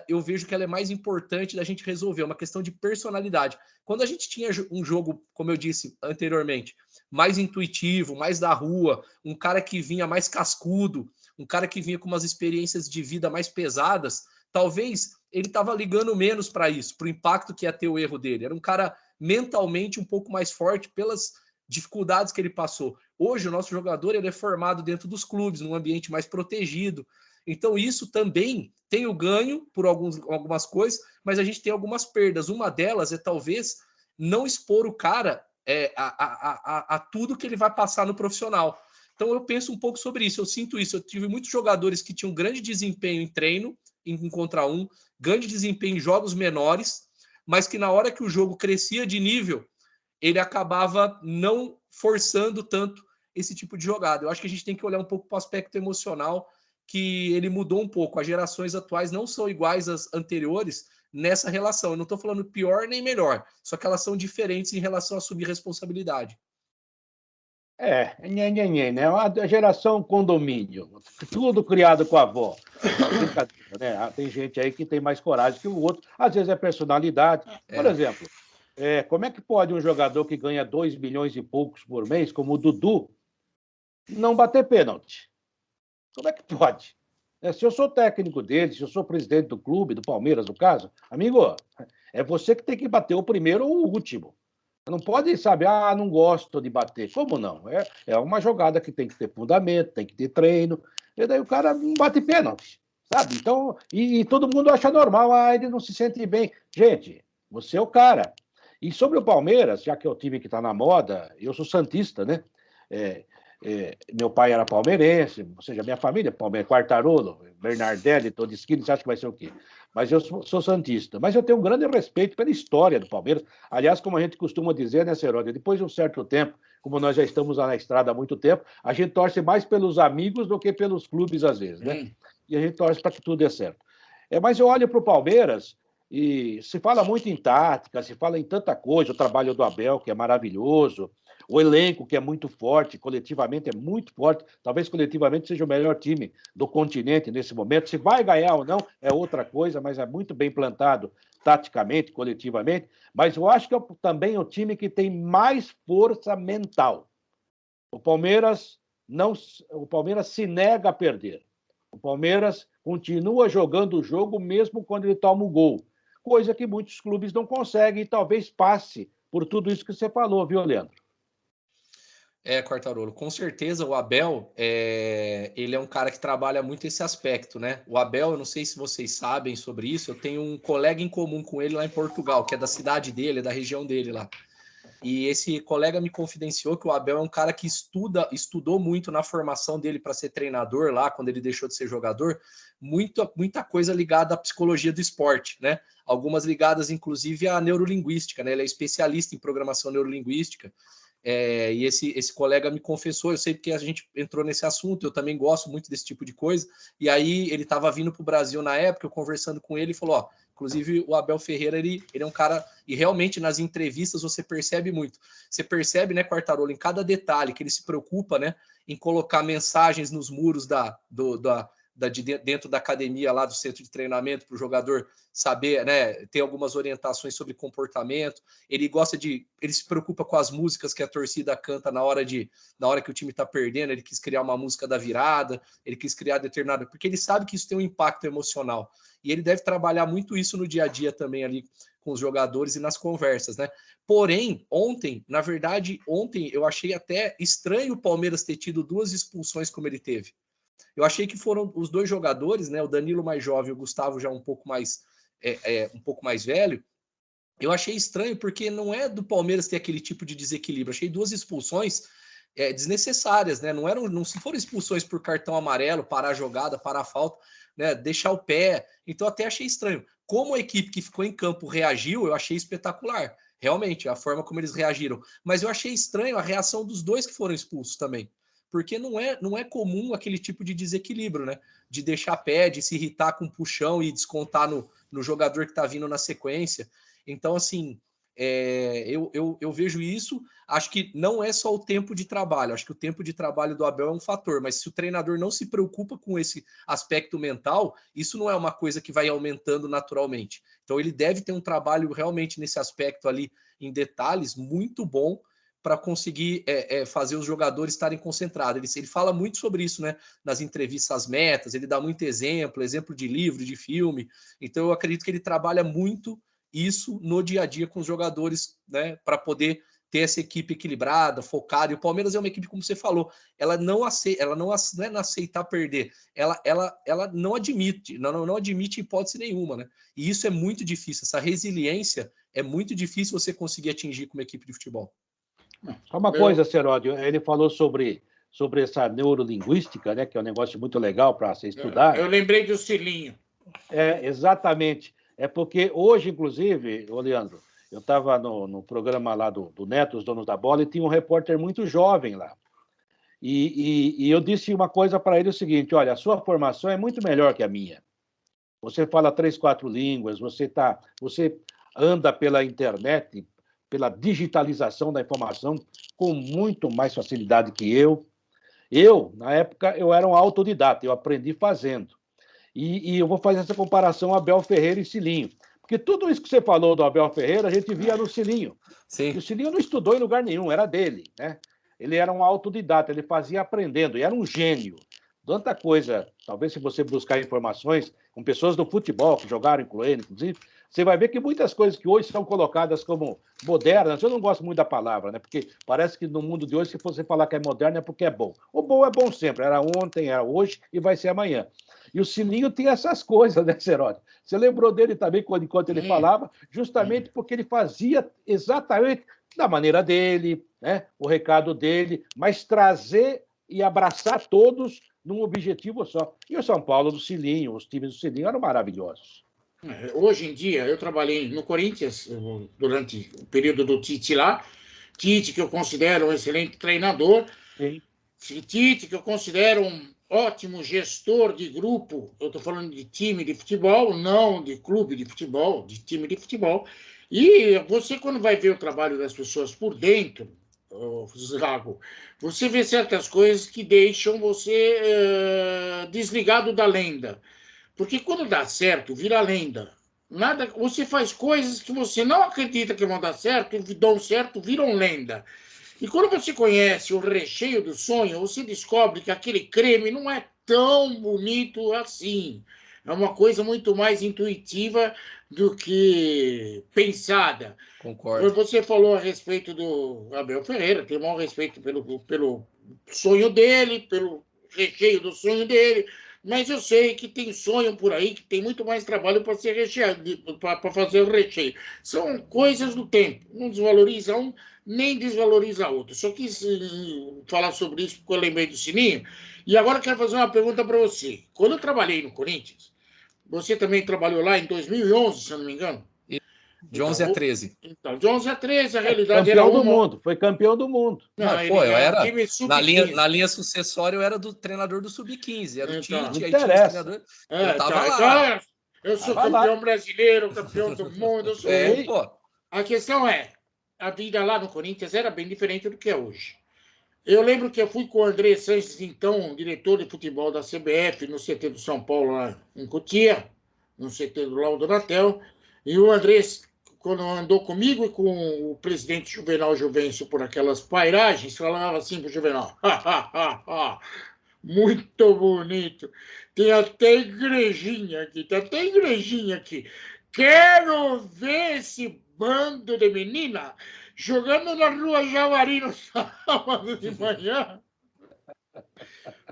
eu vejo que ela é mais importante da gente resolver, é uma questão de personalidade. Quando a gente tinha um jogo, como eu disse anteriormente, mais intuitivo, mais da rua, um cara que vinha mais cascudo, um cara que vinha com umas experiências de vida mais pesadas, talvez ele estava ligando menos para isso, para o impacto que ia ter o erro dele. Era um cara mentalmente um pouco mais forte pelas dificuldades que ele passou. Hoje, o nosso jogador ele é formado dentro dos clubes, num ambiente mais protegido. Então, isso também tem o ganho por algumas coisas, mas a gente tem algumas perdas. Uma delas é talvez não expor o cara a tudo que ele vai passar no profissional. Então, eu penso um pouco sobre isso, eu sinto isso. Eu tive muitos jogadores que tinham grande desempenho em treino, em 1 contra 1, grande desempenho em jogos menores, mas que na hora que o jogo crescia de nível, ele acabava não forçando tanto esse tipo de jogada. Eu acho que a gente tem que olhar um pouco para o aspecto emocional, que ele mudou um pouco. As gerações atuais não são iguais às anteriores nessa relação. Eu não estou falando pior nem melhor, só que elas são diferentes em relação a assumir responsabilidade. Né? A geração condomínio, tudo criado com a avó. Brincadeira, né? Tem gente aí que tem mais coragem que o outro, às vezes é personalidade. Por exemplo, como é que pode um jogador que ganha 2 milhões e poucos por mês, como o Dudu, não bater pênalti? Como é que pode? Se eu sou técnico dele, se eu sou presidente do clube, do Palmeiras, no caso, amigo, é você que tem que bater o primeiro ou o último. Não pode saber, não gosto de bater. Como não? É uma jogada que tem que ter fundamento, tem que ter treino. E daí o cara não bate pênalti, sabe? Então, e todo mundo acha normal, ele não se sente bem. Gente, você é o cara. E sobre o Palmeiras, já que é o time que está na moda, eu sou santista, né? Meu pai era palmeirense, ou seja, minha família é Palmeiras, Quartarolo, Bernardelli, Todesquini, você acha que vai ser o quê? Mas eu sou santista. Mas eu tenho um grande respeito pela história do Palmeiras. Aliás, como a gente costuma dizer, né, Seródio? Depois de um certo tempo, como nós já estamos lá na estrada há muito tempo, a gente torce mais pelos amigos do que pelos clubes, às vezes, né? E a gente torce para que tudo dê certo. Mas eu olho para o Palmeiras e se fala muito em tática, se fala em tanta coisa, o trabalho do Abel, que é maravilhoso, o elenco, que é muito forte, coletivamente é muito forte, talvez coletivamente seja o melhor time do continente nesse momento. Se vai ganhar ou não é outra coisa, mas é muito bem plantado taticamente, coletivamente. Mas eu acho que é também o time que tem mais força mental. O Palmeiras se nega a perder. O Palmeiras continua jogando o jogo mesmo quando ele toma o gol, coisa que muitos clubes não conseguem e talvez passe por tudo isso que você falou, viu, Leandro? Quartarolo, com certeza o Abel, ele é um cara que trabalha muito esse aspecto, né? O Abel, eu não sei se vocês sabem sobre isso, eu tenho um colega em comum com ele lá em Portugal, que é da cidade dele, da região dele lá. E esse colega me confidenciou que o Abel é um cara que estudou muito na formação dele para ser treinador lá, quando ele deixou de ser jogador, muita coisa ligada à psicologia do esporte, né? Algumas ligadas, inclusive, à neurolinguística, né? Ele é especialista em programação neurolinguística. E esse colega me confessou, eu sei porque a gente entrou nesse assunto, eu também gosto muito desse tipo de coisa, e aí ele estava vindo para o Brasil na época, eu conversando com ele, falou, Inclusive, o Abel Ferreira, ele é um cara... E realmente, nas entrevistas, você percebe muito. Você percebe, né, Quartarolo, em cada detalhe que ele se preocupa, né, em colocar mensagens nos muros dentro da academia, lá do centro de treinamento, para o jogador saber, né, ter algumas orientações sobre comportamento. Ele se preocupa com as músicas que a torcida canta na hora que o time está perdendo. Ele quis criar uma música da virada, ele quis criar determinada... Porque ele sabe que isso tem um impacto emocional. E ele deve trabalhar muito isso no dia a dia também ali com os jogadores e nas conversas, né? Porém, ontem eu achei até estranho o Palmeiras ter tido 2 expulsões como ele teve. Eu achei que foram os 2 jogadores, né? O Danilo mais jovem, o Gustavo já um pouco mais velho. Eu achei estranho porque não é do Palmeiras ter aquele tipo de desequilíbrio. Achei 2 expulsões desnecessárias, né? Não foram expulsões por cartão amarelo, parar a jogada, parar a falta, né? Deixar o pé. Então até achei estranho. Como a equipe que ficou em campo reagiu, eu achei espetacular. Realmente, a forma como eles reagiram. Mas eu achei estranho a reação dos 2 que foram expulsos também. Porque não é comum aquele tipo de desequilíbrio, né? De deixar pé, de se irritar com o puxão e descontar no jogador que está vindo na sequência. Então, assim, eu vejo isso. Acho que não é só o tempo de trabalho. Acho que o tempo de trabalho do Abel é um fator. Mas se o treinador não se preocupa com esse aspecto mental, isso não é uma coisa que vai aumentando naturalmente. Então, ele deve ter um trabalho realmente nesse aspecto ali, em detalhes, muito bom, para conseguir fazer os jogadores estarem concentrados. Ele fala muito sobre isso, né? Nas entrevistas, as metas, ele dá muito exemplo de livro, de filme. Então, eu acredito que ele trabalha muito isso no dia a dia com os jogadores, né? Para poder ter essa equipe equilibrada, focada. E o Palmeiras é uma equipe, como você falou, ela não é não aceitar perder, ela não admite hipótese nenhuma, né? E isso é muito difícil, essa resiliência é muito difícil você conseguir atingir com uma equipe de futebol. Só uma coisa, Seródio, ele falou sobre essa neurolinguística, né, que é um negócio muito legal para se estudar. Eu lembrei do Cilinho. Exatamente. É porque hoje, inclusive, ô Leandro, eu estava no programa lá do Neto, os Donos da Bola, e tinha um repórter muito jovem lá. E eu disse uma coisa para ele, o seguinte: olha, a sua formação é muito melhor que a minha. Você fala 3, 4 línguas, você anda pela internet, pela digitalização da informação com muito mais facilidade que eu. Na época, eu era um autodidata, eu aprendi fazendo. E eu vou fazer essa comparação Abel Ferreira e Cilinho. Porque tudo isso que você falou do Abel Ferreira, a gente via no Cilinho. Sim. E o Cilinho não estudou em lugar nenhum, era dele, né? Ele era um autodidata, ele fazia aprendendo, e era um gênio. Tanta coisa, talvez se você buscar informações com pessoas do futebol que jogaram com ele, inclusive, você vai ver que muitas coisas que hoje são colocadas como modernas, eu não gosto muito da palavra, né? Porque parece que no mundo de hoje, se você falar que é moderno, é porque é bom. O bom é bom sempre, era ontem, era hoje e vai ser amanhã. E o Cilinho tem essas coisas, né, Seródio? Você lembrou dele também enquanto ele falava, justamente porque ele fazia exatamente da maneira dele, né? O recado dele, mas trazer e abraçar todos num objetivo só. E o São Paulo do Cilinho, os times do Cilinho eram maravilhosos. Hoje em dia, eu trabalhei no Corinthians durante o período do Tite lá. Tite, que eu considero um excelente treinador. Sim. Tite, que eu considero um ótimo gestor de grupo. Eu estou falando de time de futebol, não de clube de futebol, de time de futebol. E você, quando vai ver o trabalho das pessoas por dentro, Zago, você vê certas coisas que deixam você desligado da lenda. Porque quando dá certo, vira lenda. Nada, você faz coisas que você não acredita que vão dar certo, dão certo, viram lenda. E quando você conhece o recheio do sonho, você descobre que aquele creme não é tão bonito assim. É uma coisa muito mais intuitiva do que pensada. Concordo. Você falou a respeito do Abel Ferreira, tenho o maior respeito pelo sonho dele, pelo recheio do sonho dele, mas eu sei que tem sonho por aí que tem muito mais trabalho para ser recheado, para fazer o recheio. São coisas do tempo. Não desvaloriza um, nem desvaloriza outro. Só quis falar sobre isso porque eu lembrei do Sininho. E agora quero fazer uma pergunta para você. Quando eu trabalhei no Corinthians, você também trabalhou lá em 2011, se eu não me engano? De 11 a 13. Então, de 11 a 13, a realidade campeão era do mundo, foi campeão do mundo. Não, eu era na linha sucessória, eu era do treinador do Sub-15, era o Tite, aí tinha os treinadores. Eu tava lá. Eu sou campeão brasileiro, campeão do mundo. Eu sou... pô. A questão é, a vida lá no Corinthians era bem diferente do que é hoje. Eu lembro que eu fui com o André Sanches, então diretor de futebol da CBF, no CT do São Paulo, lá em Cotia, no CT do Laudo Natel, e o André, quando andou comigo e com o presidente Juvenal Juvencio por aquelas pairagens, falava assim para o Juvenal, muito bonito, tem até igrejinha aqui, Quero ver esse bando de menina jogando na Rua Javari no sábado de manhã.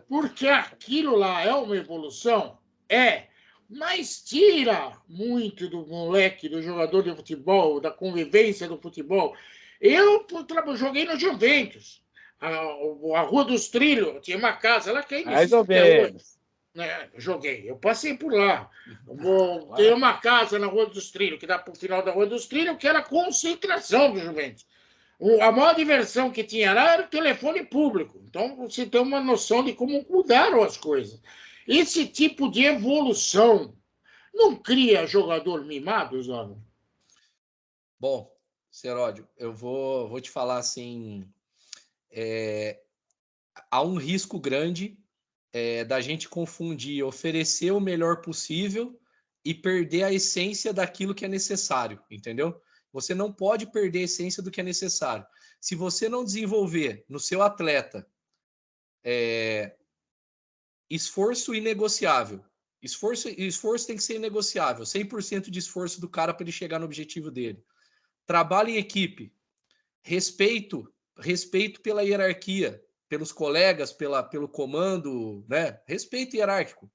Porque aquilo lá é uma evolução? É. Mas tira muito do moleque, do jogador de futebol, da convivência do futebol. Eu joguei no Juventus. A Rua dos Trilhos, tinha uma casa lá que ainda existe até hoje. Joguei, eu passei por lá. Tem uma casa na Rua dos Trilhos, que dá para o final da Rua dos Trilhos, que era a concentração do Juventus. A maior diversão que tinha lá era o telefone público. Então, você tem uma noção de como mudaram as coisas. Esse tipo de evolução não cria jogador mimado, Zano? Bom, Seródio, eu vou te falar assim, há um risco grande da gente confundir oferecer o melhor possível e perder a essência daquilo que é necessário, entendeu? Você não pode perder a essência do que é necessário. Se você não desenvolver no seu atleta esforço inegociável, esforço tem que ser inegociável, 100% de esforço do cara para ele chegar no objetivo dele. Trabalho em equipe, respeito pela hierarquia, pelos colegas, pelo comando, né? Respeito hierárquico.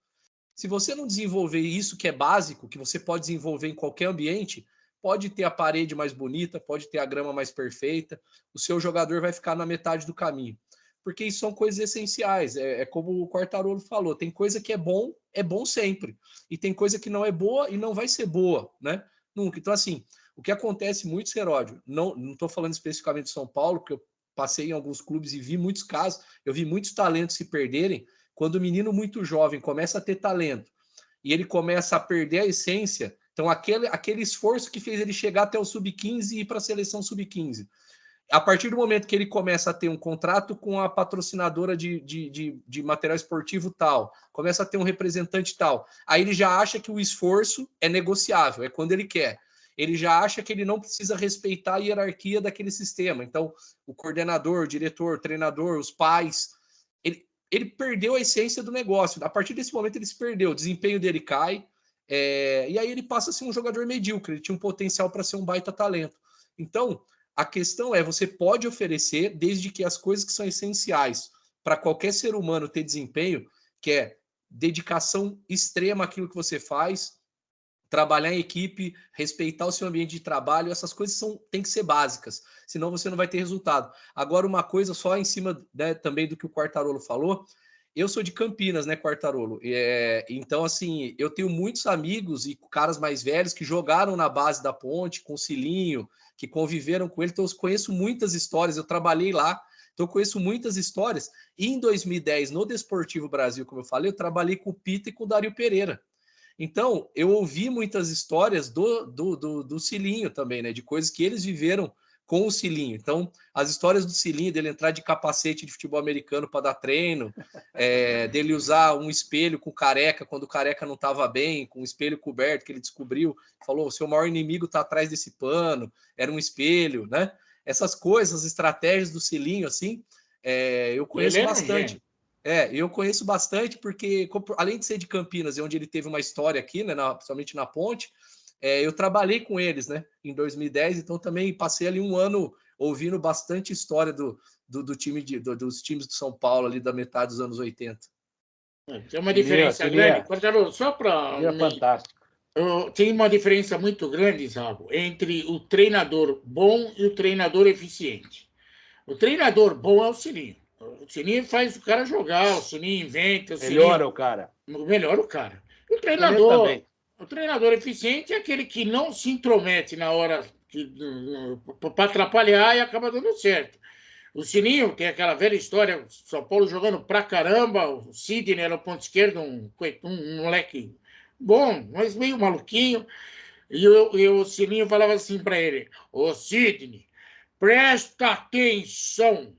Se você não desenvolver isso que é básico, que você pode desenvolver em qualquer ambiente, pode ter a parede mais bonita, pode ter a grama mais perfeita, o seu jogador vai ficar na metade do caminho. Porque isso são coisas essenciais. É como o Quartarolo falou, tem coisa que é bom sempre. E tem coisa que não é boa e não vai ser boa, né? Nunca. Então, assim, o que acontece muito, Seródio, não estou falando especificamente de São Paulo, porque eu passei em alguns clubes e vi muitos casos, eu vi muitos talentos se perderem, quando o menino muito jovem começa a ter talento e ele começa a perder a essência, então aquele esforço que fez ele chegar até o sub-15 e ir para a seleção sub-15, a partir do momento que ele começa a ter um contrato com a patrocinadora de material esportivo tal, começa a ter um representante tal, aí ele já acha que o esforço é negociável, é quando ele quer. Ele já acha que ele não precisa respeitar a hierarquia daquele sistema. Então, o coordenador, o diretor, o treinador, os pais, ele perdeu a essência do negócio. A partir desse momento, ele se perdeu, o desempenho dele cai, e aí ele passa a ser um jogador medíocre, ele tinha um potencial para ser um baita talento. Então, a questão é, você pode oferecer, desde que as coisas que são essenciais para qualquer ser humano ter desempenho, que é dedicação extrema àquilo que você faz, trabalhar em equipe, respeitar o seu ambiente de trabalho, essas coisas têm que ser básicas, senão você não vai ter resultado. Agora, uma coisa só em cima, né, também do que o Quartarolo falou, eu sou de Campinas, né, Quartarolo? Então, assim, eu tenho muitos amigos e caras mais velhos que jogaram na base da Ponte, com o Cilinho, que conviveram com ele, então eu conheço muitas histórias, eu trabalhei lá, então eu conheço muitas histórias. E em 2010, no Desportivo Brasil, como eu falei, eu trabalhei com o Pita e com o Dario Pereira. Então, eu ouvi muitas histórias do Cilinho também, né? De coisas que eles viveram com o Cilinho. Então, as histórias do Cilinho, dele entrar de capacete de futebol americano para dar treino, dele usar um espelho com careca, quando o careca não estava bem, com um espelho coberto, que ele descobriu, falou, o seu maior inimigo está atrás desse pano, era um espelho, né? Essas coisas, as estratégias do Cilinho, assim, eu conheço bastante. Eu conheço bastante porque, além de ser de Campinas, onde ele teve uma história aqui, né, principalmente na Ponte, eu trabalhei com eles, né, em 2010, então também passei ali um ano ouvindo bastante história dos times de São Paulo, ali da metade dos anos 80. Tem uma diferença grande. Só para... fantástico. Tem uma diferença muito grande, Zago, entre o treinador bom e o treinador eficiente. O treinador bom é o Cilinho. O Cilinho faz o cara jogar, o Cilinho inventa. Melhora o cara. Melhora o cara. O treinador eficiente é aquele que não se intromete na hora para atrapalhar e acaba dando certo. O Cilinho tem aquela velha história, São Paulo jogando pra caramba, o Sidney era o ponto esquerdo, um moleque bom, mas meio maluquinho. E o Silinho falava assim para ele: Ô Sidney, presta atenção.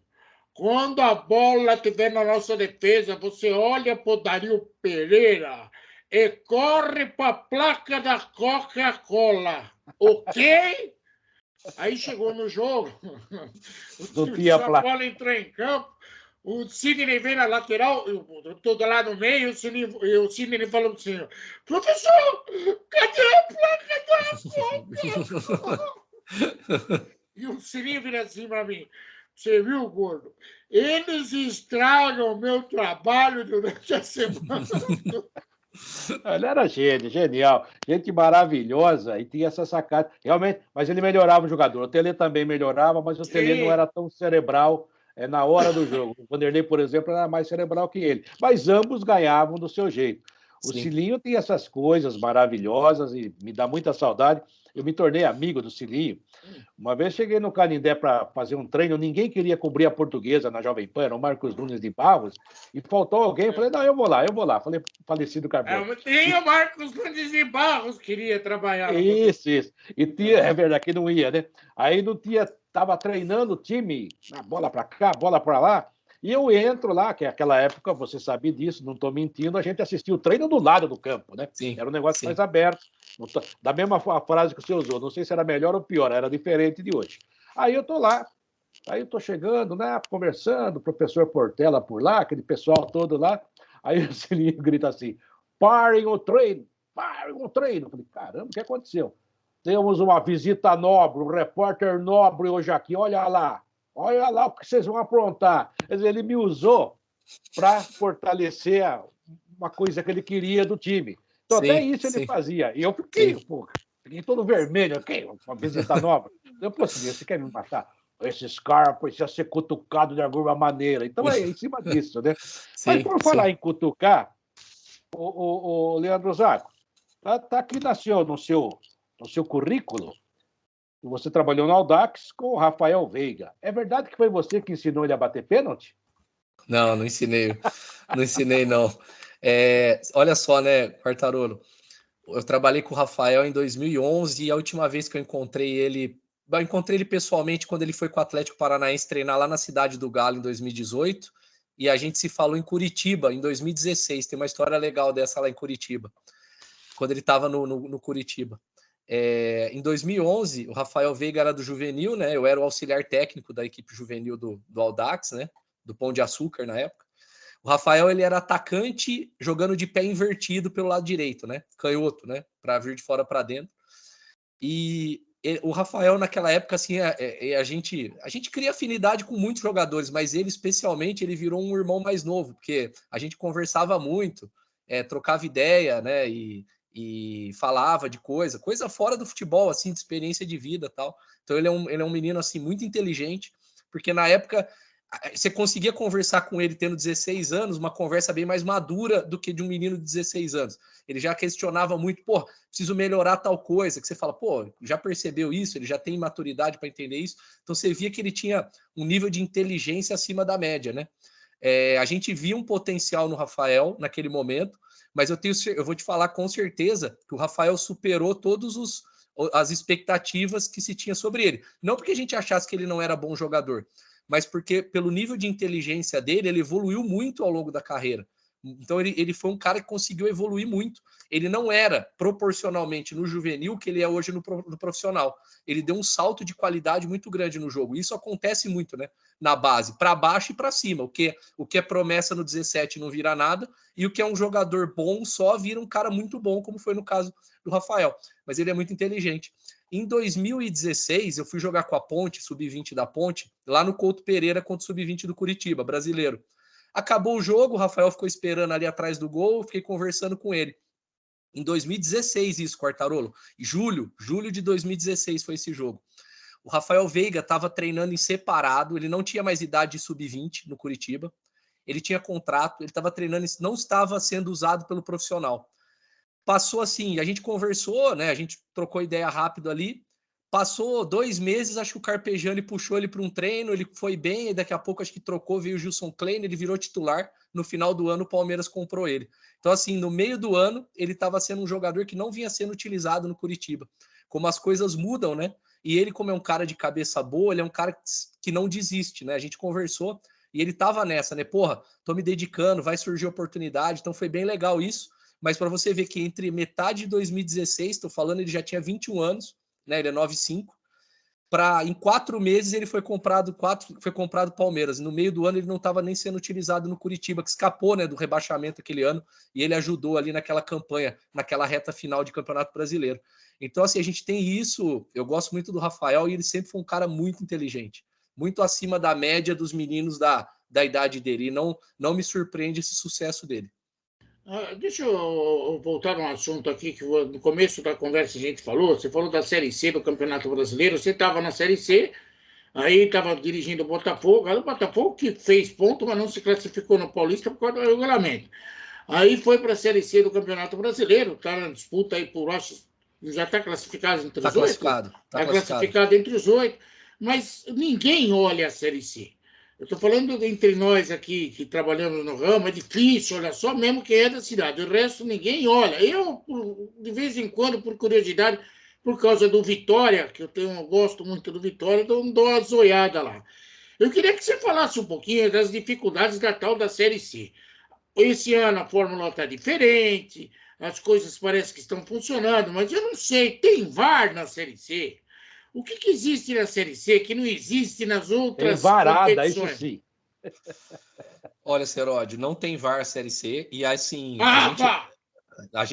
Quando a bola estiver na nossa defesa, você olha para o Dario Pereira e corre para a placa da Coca-Cola. Ok? Aí chegou no jogo, o São Paulo entrou em campo, o Sidney veio na lateral, eu estou lá no meio, o Sidney falou assim: professor, cadê a placa da Coca? E o Sidney vira assim para mim: você viu, gordo? Eles estragam o meu trabalho durante a semana. Ele era genial, gente maravilhosa e tinha essa sacada. Realmente, mas ele melhorava o jogador. O Tele também melhorava, mas o Tele não era tão cerebral na hora do jogo. O Vanderlei, por exemplo, era mais cerebral que ele. Mas ambos ganhavam do seu jeito. O Cilinho tem essas coisas maravilhosas e me dá muita saudade. Eu me tornei amigo do Cilinho. Uma vez cheguei no Canindé para fazer um treino, ninguém queria cobrir a Portuguesa na Jovem Pan, era o Marcos Nunes de Barros, e faltou alguém. Eu falei, não, eu vou lá. Falei, falecido Carbono. Nem o Marcos Nunes de Barros queria trabalhar. Isso. E tinha, é verdade, que não ia, né? Aí não tinha, estava treinando o time, bola para cá, bola para lá, e eu entro lá, que aquela época, você sabe disso, não estou mentindo, a gente assistia o treino do lado do campo, né? Sim, era um negócio mais aberto, da mesma frase que você usou, não sei se era melhor ou pior, era diferente de hoje. Aí eu estou lá, aí eu estou chegando, né, conversando, o professor Portela por lá, aquele pessoal todo lá, aí o Cilinho grita assim, parem o treino. Eu falei, caramba, o que aconteceu? Temos uma visita nobre, um repórter nobre hoje aqui, olha lá o que vocês vão aprontar. Quer dizer, ele me usou para fortalecer uma coisa que ele queria do time. Então, até isso ele fazia. E eu fiquei todo vermelho. Uma visita nova. Eu falei, você quer me matar? Esses caras precisam ser cutucados de alguma maneira. Então, é em cima disso, né? Mas, por falar em cutucar, o Leandro Zago, tá aqui no seu currículo. Você trabalhou no Audax com o Rafael Veiga. É verdade que foi você que ensinou ele a bater pênalti? Não ensinei. Não ensinei, não. Olha só, né, Quartarolo? Eu trabalhei com o Rafael em 2011 e a última vez que eu encontrei ele pessoalmente quando ele foi com o Atlético Paranaense treinar lá na Cidade do Galo em 2018 e a gente se falou em Curitiba em 2016. Tem uma história legal dessa lá em Curitiba, quando ele estava no Curitiba. Em 2011, o Rafael Veiga era do juvenil, né? Eu era o auxiliar técnico da equipe juvenil do Audax, né? Do Pão de Açúcar na época. O Rafael, ele era atacante jogando de pé invertido pelo lado direito, né? Canhoto, né? Para vir de fora para dentro. E o Rafael, naquela época, assim, a gente cria afinidade com muitos jogadores, mas ele, especialmente, ele virou um irmão mais novo, porque a gente conversava muito, trocava ideia, né? E falava de coisa fora do futebol, assim, de experiência de vida e tal. Então ele é um menino, assim, muito inteligente, porque na época você conseguia conversar com ele tendo 16 anos, uma conversa bem mais madura do que de um menino de 16 anos. Ele já questionava muito, preciso melhorar tal coisa, que você fala, já percebeu isso? Ele já tem maturidade para entender isso? Então você via que ele tinha um nível de inteligência acima da média, né? A gente via um potencial no Rafael naquele momento, mas eu vou te falar com certeza que o Rafael superou todas as expectativas que se tinha sobre ele. Não porque a gente achasse que ele não era bom jogador, mas porque pelo nível de inteligência dele, ele evoluiu muito ao longo da carreira. Então ele foi um cara que conseguiu evoluir muito. Ele não era proporcionalmente no juvenil o que ele é hoje no profissional. Ele deu um salto de qualidade muito grande no jogo. Isso acontece muito, né? Na base, para baixo e para cima. O que é promessa no 17 não vira nada, e o que é um jogador bom só vira um cara muito bom, como foi no caso do Rafael. Mas ele é muito inteligente. Em 2016, eu fui jogar com a Ponte, sub-20 da Ponte, lá no Couto Pereira contra o sub-20 do Curitiba, brasileiro. Acabou o jogo, o Rafael ficou esperando ali atrás do gol, fiquei conversando com ele. Em 2016 isso, Quartarolo. Julho de 2016 foi esse jogo. O Rafael Veiga estava treinando em separado, ele não tinha mais idade de sub-20 no Curitiba, ele tinha contrato, ele estava treinando, não estava sendo usado pelo profissional. Passou assim, a gente conversou, né? A gente trocou ideia rápido ali. passou 2 meses, acho que o Carpegiani puxou ele para um treino, ele foi bem, e daqui a pouco acho que trocou, veio o Gilson Klein, ele virou titular, no final do ano o Palmeiras comprou ele. Então assim, no meio do ano, ele estava sendo um jogador que não vinha sendo utilizado no Curitiba. Como as coisas mudam, né? E ele, como é um cara de cabeça boa, ele é um cara que não desiste, né? A gente conversou e ele tava nessa, né? Porra, tô me dedicando, vai surgir oportunidade, então foi bem legal isso. Mas para você ver que entre metade de 2016, tô falando, ele já tinha 21 anos, né? Ele é 9,5. Em 4 meses ele foi comprado Palmeiras. No meio do ano ele não estava nem sendo utilizado no Curitiba, que escapou, né, do rebaixamento aquele ano, e ele ajudou ali naquela campanha, naquela reta final de Campeonato Brasileiro. Então, assim, a gente tem isso. Eu gosto muito do Rafael e ele sempre foi um cara muito inteligente, muito acima da média dos meninos da idade dele. E não me surpreende esse sucesso dele. Deixa eu voltar a um assunto aqui que no começo da conversa a gente falou. Você falou da Série C do Campeonato Brasileiro. Você estava na Série C, aí estava dirigindo o Botafogo. Aí o Botafogo que fez ponto, mas não se classificou no Paulista por causa do regulamento. Aí foi para a Série C do Campeonato Brasileiro. Está na disputa aí por, acho, já está classificado entre os 8? Está classificado entre os 8. Mas ninguém olha a Série C. Eu estou falando entre nós aqui, que trabalhamos no ramo, é difícil, olha só, mesmo quem é da cidade. O resto ninguém olha. Eu, de vez em quando, por curiosidade, por causa do Vitória, que eu gosto muito do Vitória, dou uma zoiada lá. Eu queria que você falasse um pouquinho das dificuldades da tal da Série C. Esse ano a fórmula está diferente, as coisas parecem que estão funcionando, mas eu não sei, tem VAR na Série C? O que existe na Série C que não existe nas outras competições? Isso sim. Olha, Seródio, não tem VAR Série C e assim a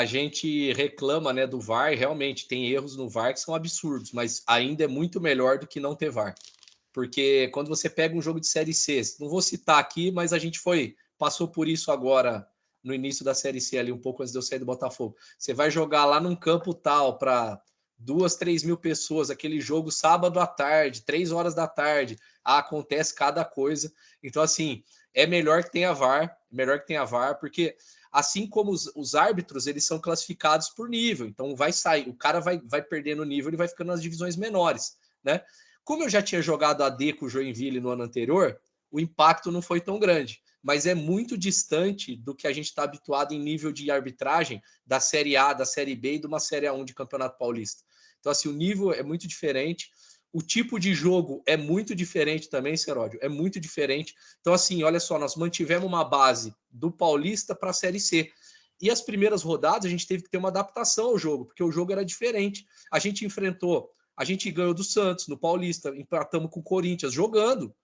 gente reclama, né, do VAR. Realmente tem erros no VAR que são absurdos, mas ainda é muito melhor do que não ter VAR. Porque quando você pega um jogo de Série C, não vou citar aqui, mas a gente passou por isso agora no início da Série C, ali um pouco antes de eu sair do Botafogo. Você vai jogar lá num campo tal para 2, 3 mil pessoas, aquele jogo sábado à tarde, 3 horas da tarde, acontece cada coisa. Então, assim, é melhor que tenha VAR, porque assim como os árbitros, eles são classificados por nível. Então, vai sair, o cara vai perdendo nível, ele vai ficando nas divisões menores, né? Como eu já tinha jogado AD com o Joinville no ano anterior, o impacto não foi tão grande, mas é muito distante do que a gente está habituado em nível de arbitragem da Série A, da Série B e de uma Série A1 de Campeonato Paulista. Então, assim, o nível é muito diferente, o tipo de jogo é muito diferente também, Seródio, é muito diferente. Então, assim, olha só, nós mantivemos uma base do Paulista para a Série C. E as primeiras rodadas a gente teve que ter uma adaptação ao jogo, porque o jogo era diferente. A gente ganhou do Santos no Paulista, empatamos com o Corinthians, jogando.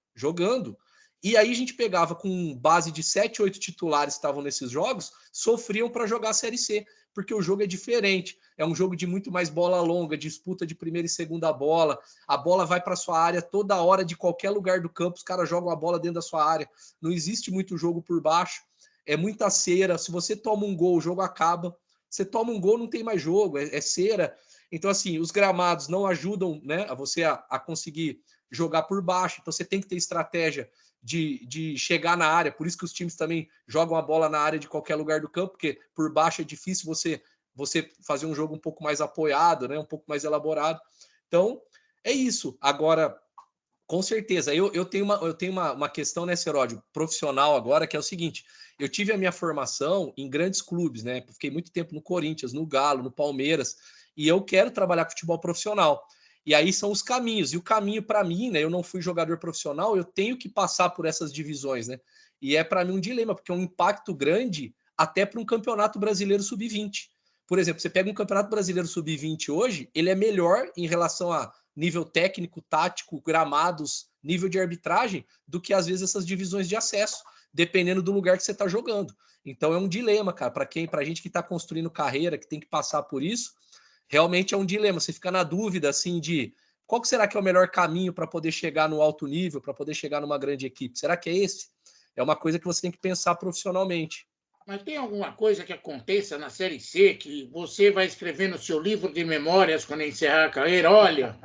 E aí a gente pegava com base de 7, 8 titulares que estavam nesses jogos, sofriam para jogar a Série C, porque o jogo é diferente. É um jogo de muito mais bola longa, disputa de primeira e segunda bola. A bola vai para sua área toda hora, de qualquer lugar do campo, os caras jogam a bola dentro da sua área. Não existe muito jogo por baixo. É muita cera. Se você toma um gol, o jogo acaba. Você toma um gol, não tem mais jogo. É cera. Então, assim, os gramados não ajudam, né, a você a conseguir jogar por baixo. Então, você tem que ter estratégia de chegar na área. Por isso que os times também jogam a bola na área de qualquer lugar do campo, porque por baixo é difícil você fazer um jogo um pouco mais apoiado, né, um pouco mais elaborado. Então, é isso. Agora, com certeza, eu tenho uma questão, né, Seródio, profissional agora, que é o seguinte: eu tive a minha formação em grandes clubes, né? Fiquei muito tempo no Corinthians, no Galo, no Palmeiras, e eu quero trabalhar com futebol profissional. E aí são os caminhos. E o caminho para mim, né? Eu não fui jogador profissional, eu tenho que passar por essas divisões, né? E é para mim um dilema, porque é um impacto grande até para um campeonato brasileiro sub-20. Por exemplo, você pega um campeonato brasileiro sub-20 hoje, ele é melhor em relação a nível técnico, tático, gramados, nível de arbitragem, do que às vezes essas divisões de acesso, dependendo do lugar que você está jogando. Então é um dilema, cara, para gente que está construindo carreira, que tem que passar por isso, realmente é um dilema. Você fica na dúvida, assim, de qual que será que é o melhor caminho para poder chegar no alto nível, para poder chegar numa grande equipe? Será que é esse? É uma coisa que você tem que pensar profissionalmente. Mas tem alguma coisa que aconteça na Série C que você vai escrever no seu livro de memórias quando encerrar a carreira? Olha,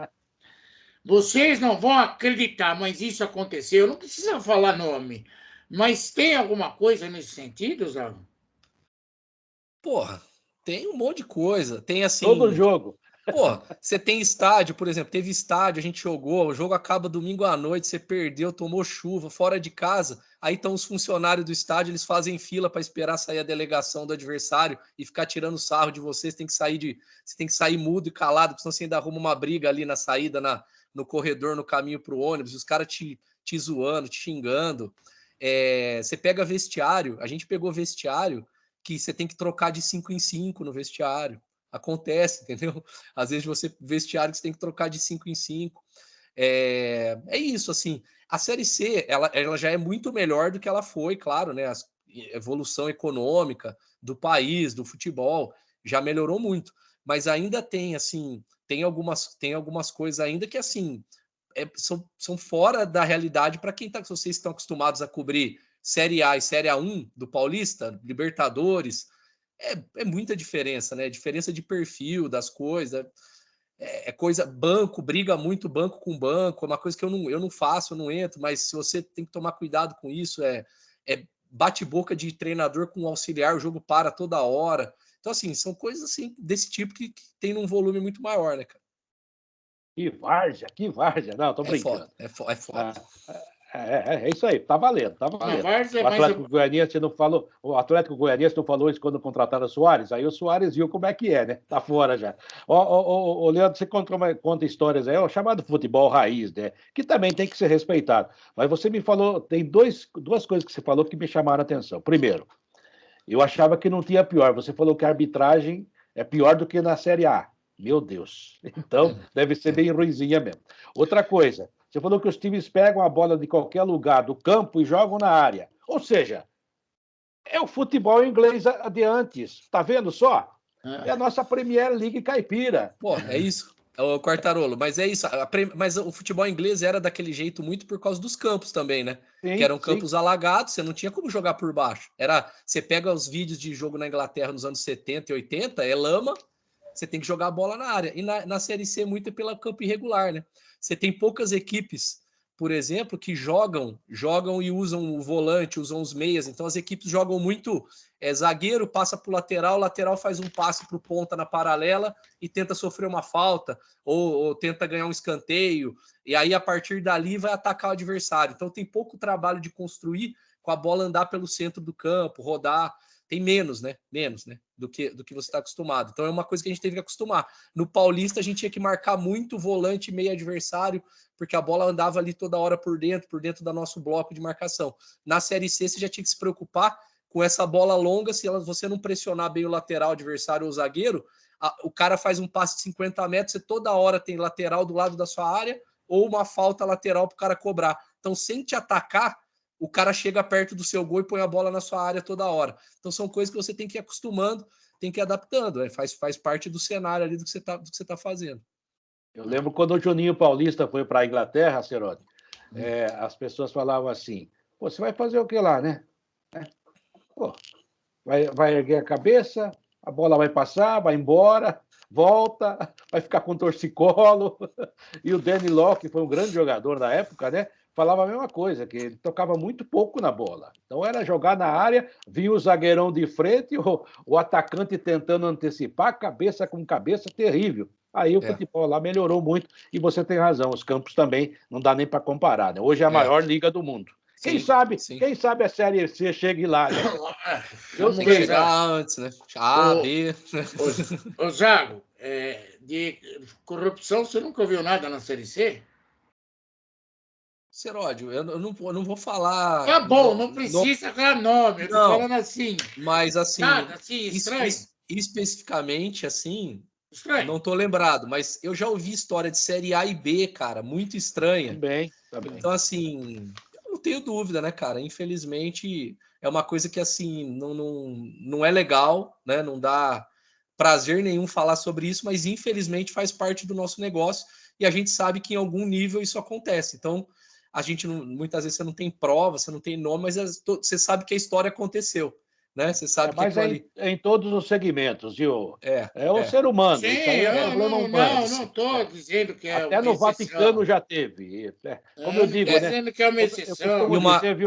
vocês não vão acreditar, mas isso aconteceu. Não precisa falar nome. Mas tem alguma coisa nesse sentido, Zago? Porra, tem um monte de coisa. Tem assim. Todo jogo. Pô, você tem estádio, por exemplo, teve estádio, a gente jogou, o jogo acaba domingo à noite, você perdeu, tomou chuva, fora de casa, aí estão os funcionários do estádio, eles fazem fila para esperar sair a delegação do adversário e ficar tirando sarro de você, você tem que sair mudo e calado, porque senão você ainda arruma uma briga ali na saída, no corredor, no caminho para o ônibus, os caras te zoando, te xingando. Você pega vestiário, a gente pegou vestiário que você tem que trocar de 5 em 5 no vestiário. Acontece, entendeu? Às vezes você vestiário que você tem que trocar de 5 em 5. É isso, assim. A Série C, ela já é muito melhor do que ela foi, claro, né? A evolução econômica do país, do futebol, já melhorou muito. Mas ainda tem, assim, tem algumas coisas ainda que, assim, são fora da realidade para quem tá, se vocês estão acostumados a cobrir Série A e Série A1 do Paulista, Libertadores, é muita diferença, né? Diferença de perfil das coisas. Coisa. Banco, briga muito banco com banco, é uma coisa que eu não faço, eu não entro, mas se você tem que tomar cuidado com isso, bate-boca de treinador com auxiliar, o jogo para toda hora. Então, assim, são coisas assim, desse tipo que tem num volume muito maior, né, cara? Que várzea. Não, tô brincando. É foda. É isso aí, tá valendo, tá valendo. Várzea, O Atlético Goianiense não falou, o Atlético Goianiense não falou isso quando contrataram o Soares, aí o Soares viu como é que é, né? Tá fora já. Ô, Leandro, você conta histórias aí, o chamado futebol raiz, né? Que também tem que ser respeitado. Mas você me falou, tem duas coisas que você falou que me chamaram a atenção. Primeiro, eu achava que não tinha pior. Você falou que a arbitragem é pior do que na Série A. Meu Deus. Então, deve ser bem ruinzinha mesmo. Outra coisa, você falou que os times pegam a bola de qualquer lugar do campo e jogam na área. Ou seja, é o futebol inglês de antes. Tá vendo só? É a nossa Premier League caipira. Pô, é isso. O Quartarolo, mas é isso. Mas o futebol inglês era daquele jeito muito por causa dos campos também, né? Sim, que eram campos alagados, você não tinha como jogar por baixo. Você pega os vídeos de jogo na Inglaterra nos anos 70 e 80, é lama, você tem que jogar a bola na área. E na Série C muito é pelo campo irregular, né? Você tem poucas equipes, por exemplo, que jogam e usam o volante, usam os meias. Então as equipes jogam muito zagueiro, passa para o lateral faz um passe para o ponta na paralela e tenta sofrer uma falta, ou tenta ganhar um escanteio, e aí a partir dali vai atacar o adversário. Então tem pouco trabalho de construir com a bola andar pelo centro do campo, rodar. Tem menos, né? Do que você está acostumado. Então é uma coisa que a gente teve que acostumar. No Paulista a gente tinha que marcar muito volante meio adversário, porque a bola andava ali toda hora por dentro do nosso bloco de marcação. Na Série C você já tinha que se preocupar com essa bola longa, se você não pressionar bem o lateral adversário ou o zagueiro, o cara faz um passe de 50 metros, você toda hora tem lateral do lado da sua área ou uma falta lateral para o cara cobrar. Então, sem te atacar, o cara chega perto do seu gol e põe a bola na sua área toda hora. Então, são coisas que você tem que ir acostumando, tem que ir adaptando. Faz parte do cenário ali do que você tá fazendo. Eu lembro quando o Juninho Paulista foi para a Inglaterra, Cerote, as pessoas falavam assim, pô, você vai fazer o que lá, né? Pô, vai erguer a cabeça, a bola vai passar, vai embora, volta, vai ficar com torcicolo. E o Danny Locke, que foi um grande jogador na época, né? Falava a mesma coisa, que ele tocava muito pouco na bola. Então era jogar na área, vinha o zagueirão de frente, o atacante tentando antecipar, cabeça com cabeça, terrível. Aí o futebol lá melhorou muito, e você tem razão, os campos também não dá nem para comparar, né? Hoje é a maior liga do mundo. Quem sabe a Série C chegue lá, né? Eu sei. Chegar antes, né? A, B. Ô, Zago, de corrupção você nunca ouviu nada na Série C? Seródio, eu não vou falar. Tá bom, não precisa dar nome, eu tô falando assim. Mas assim, nada, assim estranho. Especificamente, assim, estranho. Não tô lembrado, mas eu já ouvi história de Série A e B, cara, muito estranha. Também. Então, assim, eu não tenho dúvida, né, cara? Infelizmente, é uma coisa que, assim, não é legal, né? Não dá prazer nenhum falar sobre isso, mas infelizmente faz parte do nosso negócio e a gente sabe que em algum nível isso acontece. Então, a gente muitas vezes você não tem prova, você não tem nome, mas você sabe que a história aconteceu. Né? Você sabe que ali... em todos os segmentos, viu? É o ser humano. Sim, isso aí é problema humano. Não estou dizendo que é até no Vaticano já teve. Como eu digo, né? Dizendo que é uma exceção. E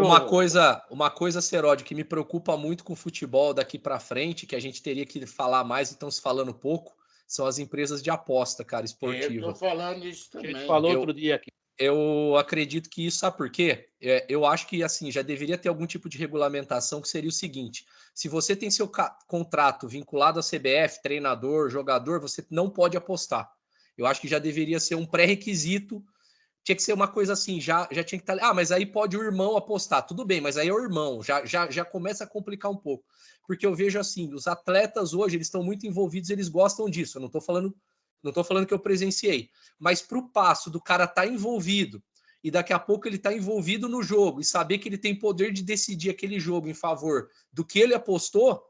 uma coisa, Seródio, que me preocupa muito com o futebol daqui para frente, que a gente teria que falar mais, então se falando pouco, são as empresas de aposta, cara, esportiva. Eu tô falando isso também. A gente falou outro dia aqui. Eu acredito que isso, sabe por quê? Eu acho que, assim, já deveria ter algum tipo de regulamentação que seria o seguinte: se você tem seu contrato vinculado à CBF, treinador, jogador, você não pode apostar. Eu acho que já deveria ser um pré-requisito, tinha que ser uma coisa assim, já tinha que estar... mas aí pode o irmão apostar, tudo bem, mas aí é o irmão, já começa a complicar um pouco. Porque eu vejo assim, os atletas hoje, eles estão muito envolvidos, eles gostam disso, eu não estou falando que eu presenciei, mas para o passo do cara estar envolvido e daqui a pouco ele está envolvido no jogo e saber que ele tem poder de decidir aquele jogo em favor do que ele apostou,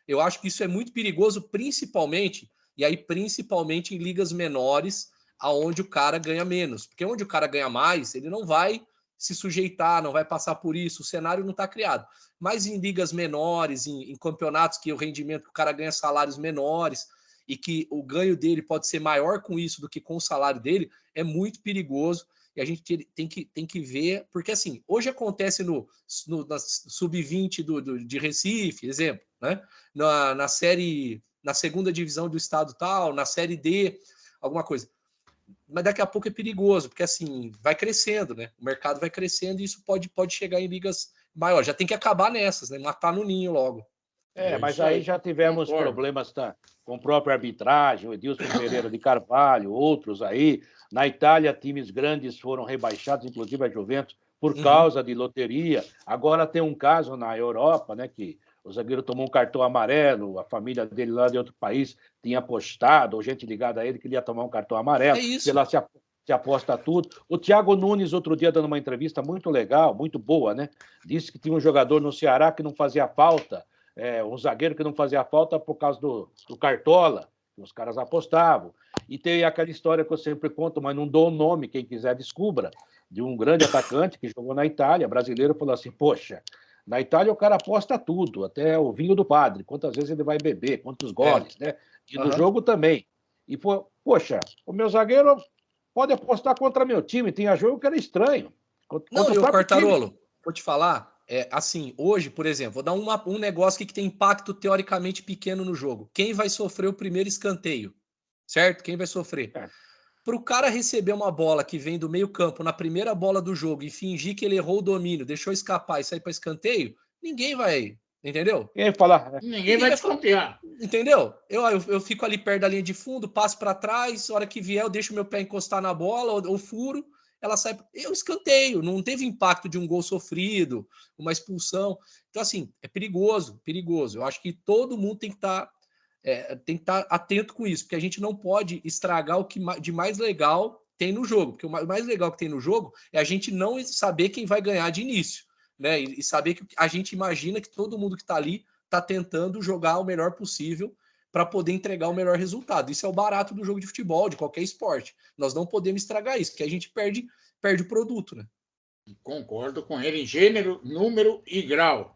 eu acho que isso é muito perigoso, principalmente em ligas menores, aonde o cara ganha menos. Porque onde o cara ganha mais, ele não vai se sujeitar, não vai passar por isso, o cenário não está criado. Mas em ligas menores, em campeonatos que o rendimento que o cara ganha salários menores e que o ganho dele pode ser maior com isso do que com o salário dele, é muito perigoso. E a gente tem que ver, porque assim, hoje acontece na sub-20 de Recife, exemplo, né? Na série, na segunda divisão do estado tal, na série D, alguma coisa. Mas daqui a pouco é perigoso, porque assim, vai crescendo, né? O mercado vai crescendo e isso pode chegar em ligas maiores. Já tem que acabar nessas, né? Matar no ninho logo. Mas aí já tivemos problemas com a própria arbitragem, o Edilson Pereira de Carvalho, outros aí. Na Itália, times grandes foram rebaixados, inclusive a Juventus, por causa de loteria. Agora tem um caso na Europa, né, que o zagueiro tomou um cartão amarelo, a família dele lá de outro país tinha apostado, ou gente ligada a ele que ele ia tomar um cartão amarelo. É isso. Sei lá, se aposta tudo. O Thiago Nunes, outro dia, dando uma entrevista muito legal, muito boa, né? Disse que tinha um jogador no Ceará que não fazia falta, um zagueiro que não fazia falta por causa do Cartola, que os caras apostavam. E tem aquela história que eu sempre conto, mas não dou o nome, quem quiser descubra, de um grande atacante que jogou na Itália, brasileiro, falou assim, poxa, na Itália o cara aposta tudo, até o vinho do padre, quantas vezes ele vai beber, quantos goles, né? E no jogo também. E, poxa, o meu zagueiro pode apostar contra meu time, tinha jogo que era estranho. Não, e o Quartarolo, vou te falar, assim, hoje, por exemplo, vou dar um negócio que tem impacto teoricamente pequeno no jogo. Quem vai sofrer o primeiro escanteio? Certo? Quem vai sofrer? Para o cara receber uma bola que vem do meio campo na primeira bola do jogo e fingir que ele errou o domínio, deixou escapar e sair para escanteio, ninguém vai, entendeu? Ninguém vai desconfiar. Entendeu? Eu fico ali perto da linha de fundo, passo para trás, a hora que vier eu deixo meu pé encostar na bola ou furo, ela sai, eu escanteio, não teve impacto de um gol sofrido, uma expulsão. Então, assim, é perigoso, perigoso. Eu acho que todo mundo tem que estar atento com isso, porque a gente não pode estragar o que de mais legal tem no jogo, porque o mais legal que tem no jogo é a gente não saber quem vai ganhar de início, né? E saber que a gente imagina que todo mundo que está ali está tentando jogar o melhor possível para poder entregar o melhor resultado. Isso é o barato do jogo de futebol, de qualquer esporte. Nós não podemos estragar isso, porque a gente perde o produto, né? Concordo com ele em gênero, número e grau.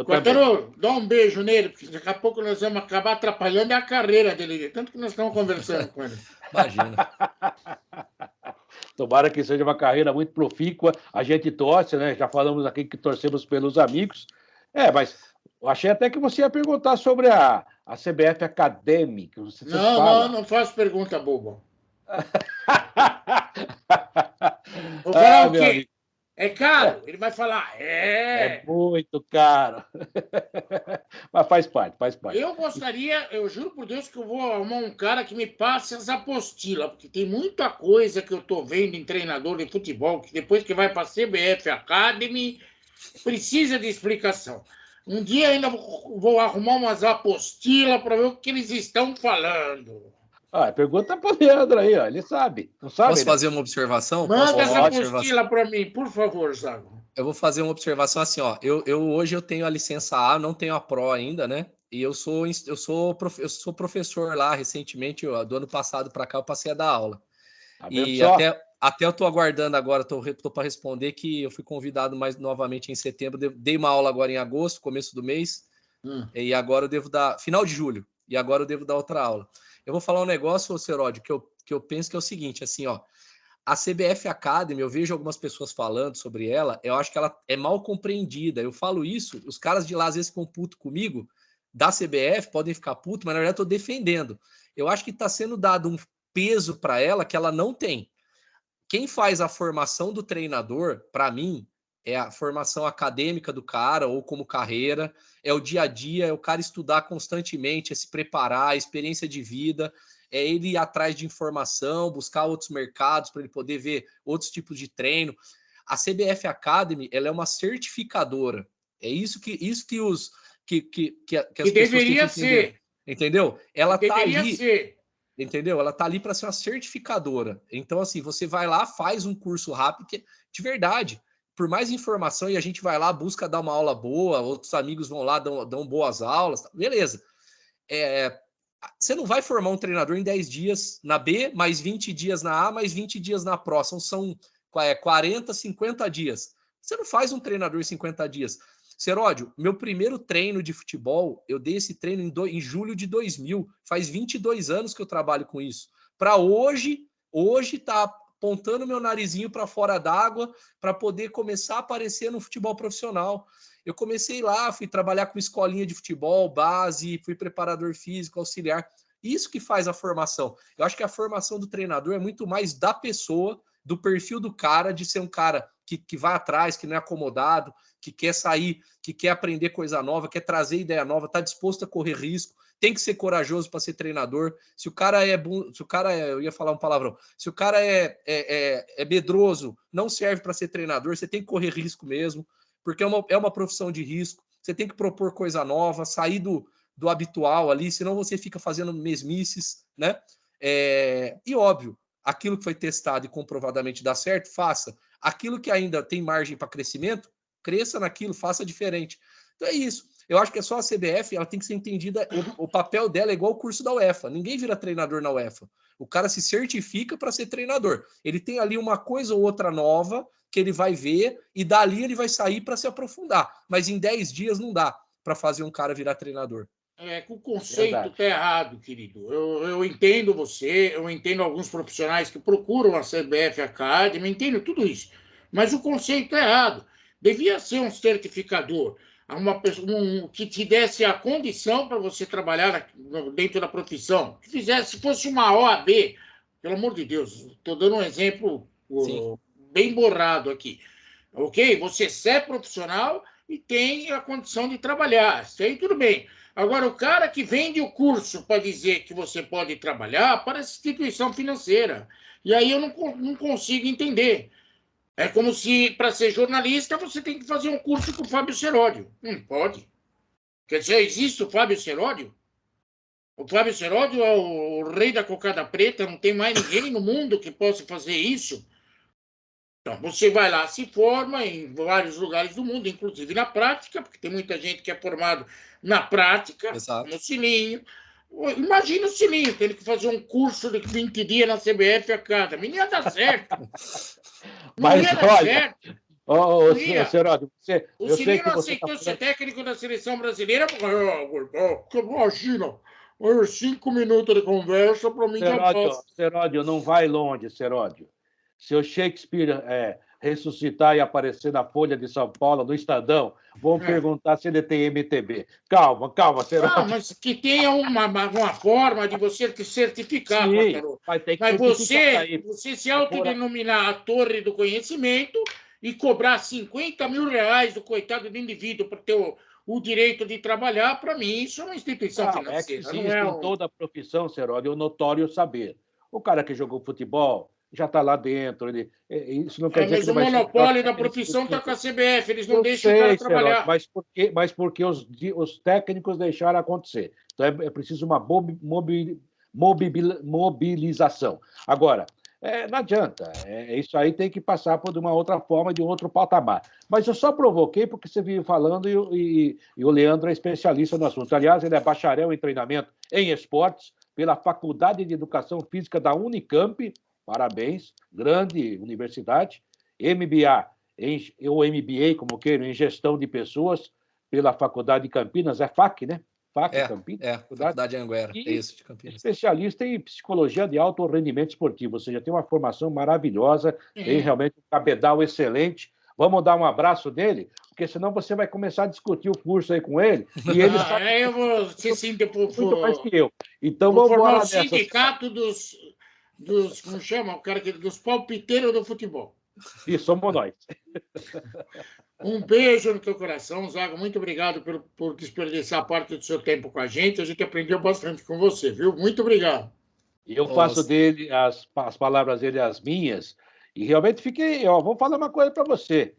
Quartarolo, dá um beijo nele, porque daqui a pouco nós vamos acabar atrapalhando a carreira dele, tanto que nós estamos conversando com ele. Imagina. Tomara que seja uma carreira muito profícua. A gente torce, né? Já falamos aqui que torcemos pelos amigos. Mas eu achei até que você ia perguntar sobre a CBF Academy. Que você não faço pergunta boba. Vou falar o quê? Amigo. É caro? Ele vai falar, É muito caro. Mas faz parte. Eu gostaria, eu juro por Deus que eu vou arrumar um cara que me passe as apostilas, porque tem muita coisa que eu estou vendo em treinador de futebol, que depois que vai para a CBF Academy, precisa de explicação. Um dia ainda vou arrumar umas apostilas para ver o que eles estão falando. Pergunta para o Leandro aí, ó. Ele sabe. Não sabe? Posso fazer uma observação? Manda essa apostila para mim, por favor, Zago. Eu vou fazer uma observação assim, ó. Hoje eu tenho a licença A, não tenho a Pro ainda, né? E eu sou professor lá recentemente, do ano passado para cá, eu passei a dar aula. E até eu tô aguardando agora, tô para responder que eu fui convidado mais novamente em setembro, dei uma aula agora em agosto, começo do mês, e agora eu devo dar, final de julho, e agora eu devo dar outra aula. Eu vou falar um negócio, Seródio, que eu penso que é o seguinte, assim, ó, a CBF Academy, eu vejo algumas pessoas falando sobre ela, eu acho que ela é mal compreendida. Eu falo isso, os caras de lá às vezes ficam putos comigo, da CBF podem ficar putos, mas na verdade eu estou defendendo. Eu acho que está sendo dado um peso para ela que ela não tem. Quem faz a formação do treinador, para mim, é a formação acadêmica do cara, ou como carreira, é o dia a dia, é o cara estudar constantemente, é se preparar, experiência de vida, é ele ir atrás de informação, buscar outros mercados para ele poder ver outros tipos de treino. A CBF Academy, ela é uma certificadora. É isso que as pessoas deveria têm que entender. Ser. Entendeu? Ela está ali. Ser. Entendeu? Ela tá ali para ser uma certificadora. Então, assim, você vai lá, faz um curso rápido, que de verdade, por mais informação, e a gente vai lá, busca dar uma aula boa, outros amigos vão lá, dão boas aulas, beleza. Você não vai formar um treinador em 10 dias na B, mais 20 dias na A, mais 20 dias na Pro. São 40, 50 dias. Você não faz um treinador em 50 dias. Seródio, meu primeiro treino de futebol, eu dei esse treino em julho de 2000. Faz 22 anos que eu trabalho com isso. Para hoje tá apontando meu narizinho para fora d'água para poder começar a aparecer no futebol profissional. Eu comecei lá, fui trabalhar com escolinha de futebol, base, fui preparador físico, auxiliar. Isso que faz a formação. Eu acho que a formação do treinador é muito mais da pessoa, do perfil do cara, de ser um cara que vai atrás, que não é acomodado, que quer sair, que quer aprender coisa nova, quer trazer ideia nova, está disposto a correr risco, tem que ser corajoso para ser treinador. Se o cara eu ia falar um palavrão, se o cara é medroso, não serve para ser treinador, você tem que correr risco mesmo, porque é uma profissão de risco, você tem que propor coisa nova, sair do habitual ali, senão você fica fazendo mesmices, né? E óbvio, aquilo que foi testado e comprovadamente dá certo, faça. Aquilo que ainda tem margem para crescimento, cresça naquilo, faça diferente. Então é isso. Eu acho que é só a CBF, ela tem que ser entendida, o papel dela é igual o curso da UEFA. Ninguém vira treinador na UEFA. O cara se certifica para ser treinador. Ele tem ali uma coisa ou outra nova que ele vai ver e dali ele vai sair para se aprofundar. Mas em 10 dias não dá para fazer um cara virar treinador. Que o conceito está errado, querido. Eu entendo você, eu entendo alguns profissionais que procuram a CBF Academy, entendo tudo isso. Mas o conceito é errado. Devia ser um certificador, uma pessoa que te desse a condição para você trabalhar dentro da profissão. Que fizesse, se fosse uma OAB, pelo amor de Deus, estou dando um exemplo bem borrado aqui. Ok? Você é profissional e tem a condição de trabalhar. Isso aí tudo bem. Agora, o cara que vende o curso para dizer que você pode trabalhar para essa instituição financeira. E aí eu não consigo entender. É como se, para ser jornalista, você tem que fazer um curso com o Fábio Seródio. Não pode. Quer dizer, existe o Fábio Seródio? O Fábio Seródio é o rei da cocada preta, não tem mais ninguém no mundo que possa fazer isso. Então, você vai lá, se forma em vários lugares do mundo, inclusive na prática, porque tem muita gente que é formado na prática, Exato. no Cilinho. Imagina o Cilinho, tendo que fazer um curso de 20 dias na CBF a cada. Não ia dar certo. Mas, olha, Seródio, o Cilinho não aceitou ser técnico da seleção brasileira. Imagina, 5 minutos de conversa para mim já posso. Seródio, não vai longe, Seródio. Se o Shakespeare ressuscitar e aparecer na Folha de São Paulo, no Estadão, vão perguntar se ele tem MTB. Calma, Seródio. Mas que tenha uma forma de você se certificar, Sim, mas você se autodenominar a torre do conhecimento e cobrar 50 mil reais do coitado do indivíduo para ter o direito de trabalhar, para mim, isso é uma instituição financeira. É que existe em toda a profissão, Seródio, o notório saber. O cara que jogou futebol já está lá dentro. Isso não quer dizer que o monopólio da profissão está com a CBF, eles não deixam o cara trabalhar. Mas porque os técnicos deixaram acontecer. Então é preciso uma mobilização. Agora, não adianta. Isso aí tem que passar por uma outra forma, de um outro patamar. Mas eu só provoquei porque você vive falando e o Leandro é especialista no assunto. Aliás, ele é bacharel em treinamento em esportes pela Faculdade de Educação Física da Unicamp. Parabéns, grande universidade. MBA, ou MBA, como queiram, em Gestão de Pessoas, pela Faculdade de Campinas. É FAC, né? FAC, Campinas. Faculdade de Anguera, é isso, de Campinas. Especialista em Psicologia de Alto Rendimento Esportivo, ou seja, tem uma formação maravilhosa, tem realmente um cabedal excelente. Vamos dar um abraço nele, porque senão você vai começar a discutir o curso aí com ele, e ele sabe eu vou ser muito mais que eu. Então vou vamos formar embora o sindicato dos, como chama, o cara dos palpiteiros do futebol. Isso, somos nós. Um beijo no teu coração, Zago. Muito obrigado por desperdiçar parte do seu tempo com a gente. A gente aprendeu bastante com você, viu? Muito obrigado. E eu faço dele, as palavras dele, as minhas, e realmente fiquei... vou falar uma coisa para você.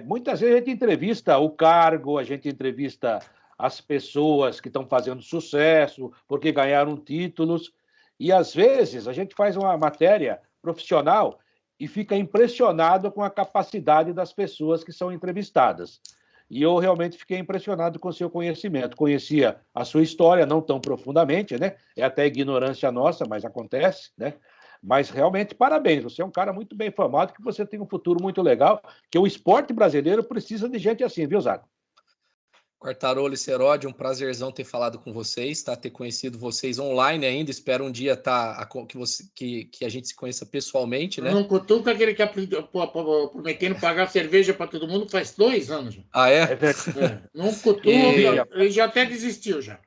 Muitas vezes a gente entrevista o cargo, a gente entrevista as pessoas que estão fazendo sucesso, porque ganharam títulos, e às vezes a gente faz uma matéria profissional e fica impressionado com a capacidade das pessoas que são entrevistadas. E eu realmente fiquei impressionado com o seu conhecimento. Conhecia a sua história, não tão profundamente, né? É até ignorância nossa, mas acontece, né? Mas realmente, parabéns, você é um cara muito bem formado, que você tem um futuro muito legal, que o esporte brasileiro precisa de gente assim, viu, Zago? Quartarolo e Seródio, um prazerzão ter falado com vocês, tá? Ter conhecido vocês online ainda. Espero um dia que a gente se conheça pessoalmente, né? Não cutuca aquele que prometendo pagar cerveja para todo mundo faz 2 anos. Ah, é? Não cutuca, ele já até desistiu já.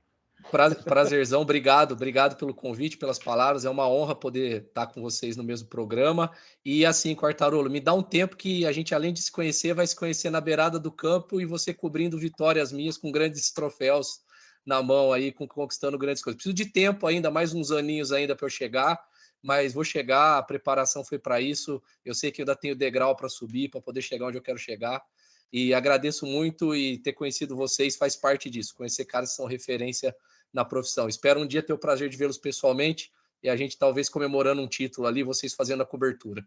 Prazerzão, obrigado pelo convite, pelas palavras, é uma honra poder estar com vocês no mesmo programa. E assim, Quartarolo, me dá um tempo que a gente, além de se conhecer, vai se conhecer na beirada do campo e você cobrindo vitórias minhas com grandes troféus na mão aí, conquistando grandes coisas. Preciso de tempo ainda, mais uns aninhos ainda para eu chegar, mas vou chegar, a preparação foi para isso, eu sei que eu ainda tenho degrau para subir, para poder chegar onde eu quero chegar. E agradeço muito, e ter conhecido vocês faz parte disso, conhecer caras que são referência na profissão. Espero um dia ter o prazer de vê-los pessoalmente e a gente talvez comemorando um título ali, vocês fazendo a cobertura.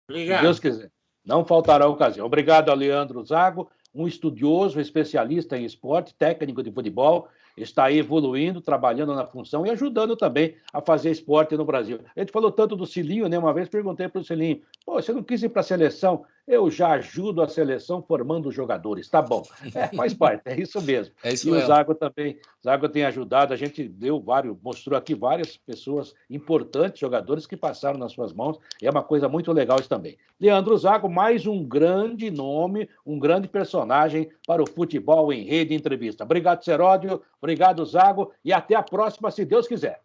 Obrigado. Se Deus quiser. Não faltará ocasião. Obrigado a Leandro Zago, um estudioso, especialista em esporte, técnico de futebol, está aí evoluindo, trabalhando na função e ajudando também a fazer esporte no Brasil. A gente falou tanto do Cilinho, né? Uma vez perguntei para o Cilinho, você não quis ir para a seleção? Eu já ajudo a seleção formando jogadores. Tá bom. Faz parte, é isso mesmo. É isso e mesmo. O Zago também. O Zago tem ajudado, a gente mostrou aqui várias pessoas importantes, jogadores que passaram nas suas mãos, e é uma coisa muito legal isso também. Leandro Zago, mais um grande nome, um grande personagem para o futebol em rede e entrevista. Obrigado, Seródio, obrigado, Zago, e até a próxima, se Deus quiser.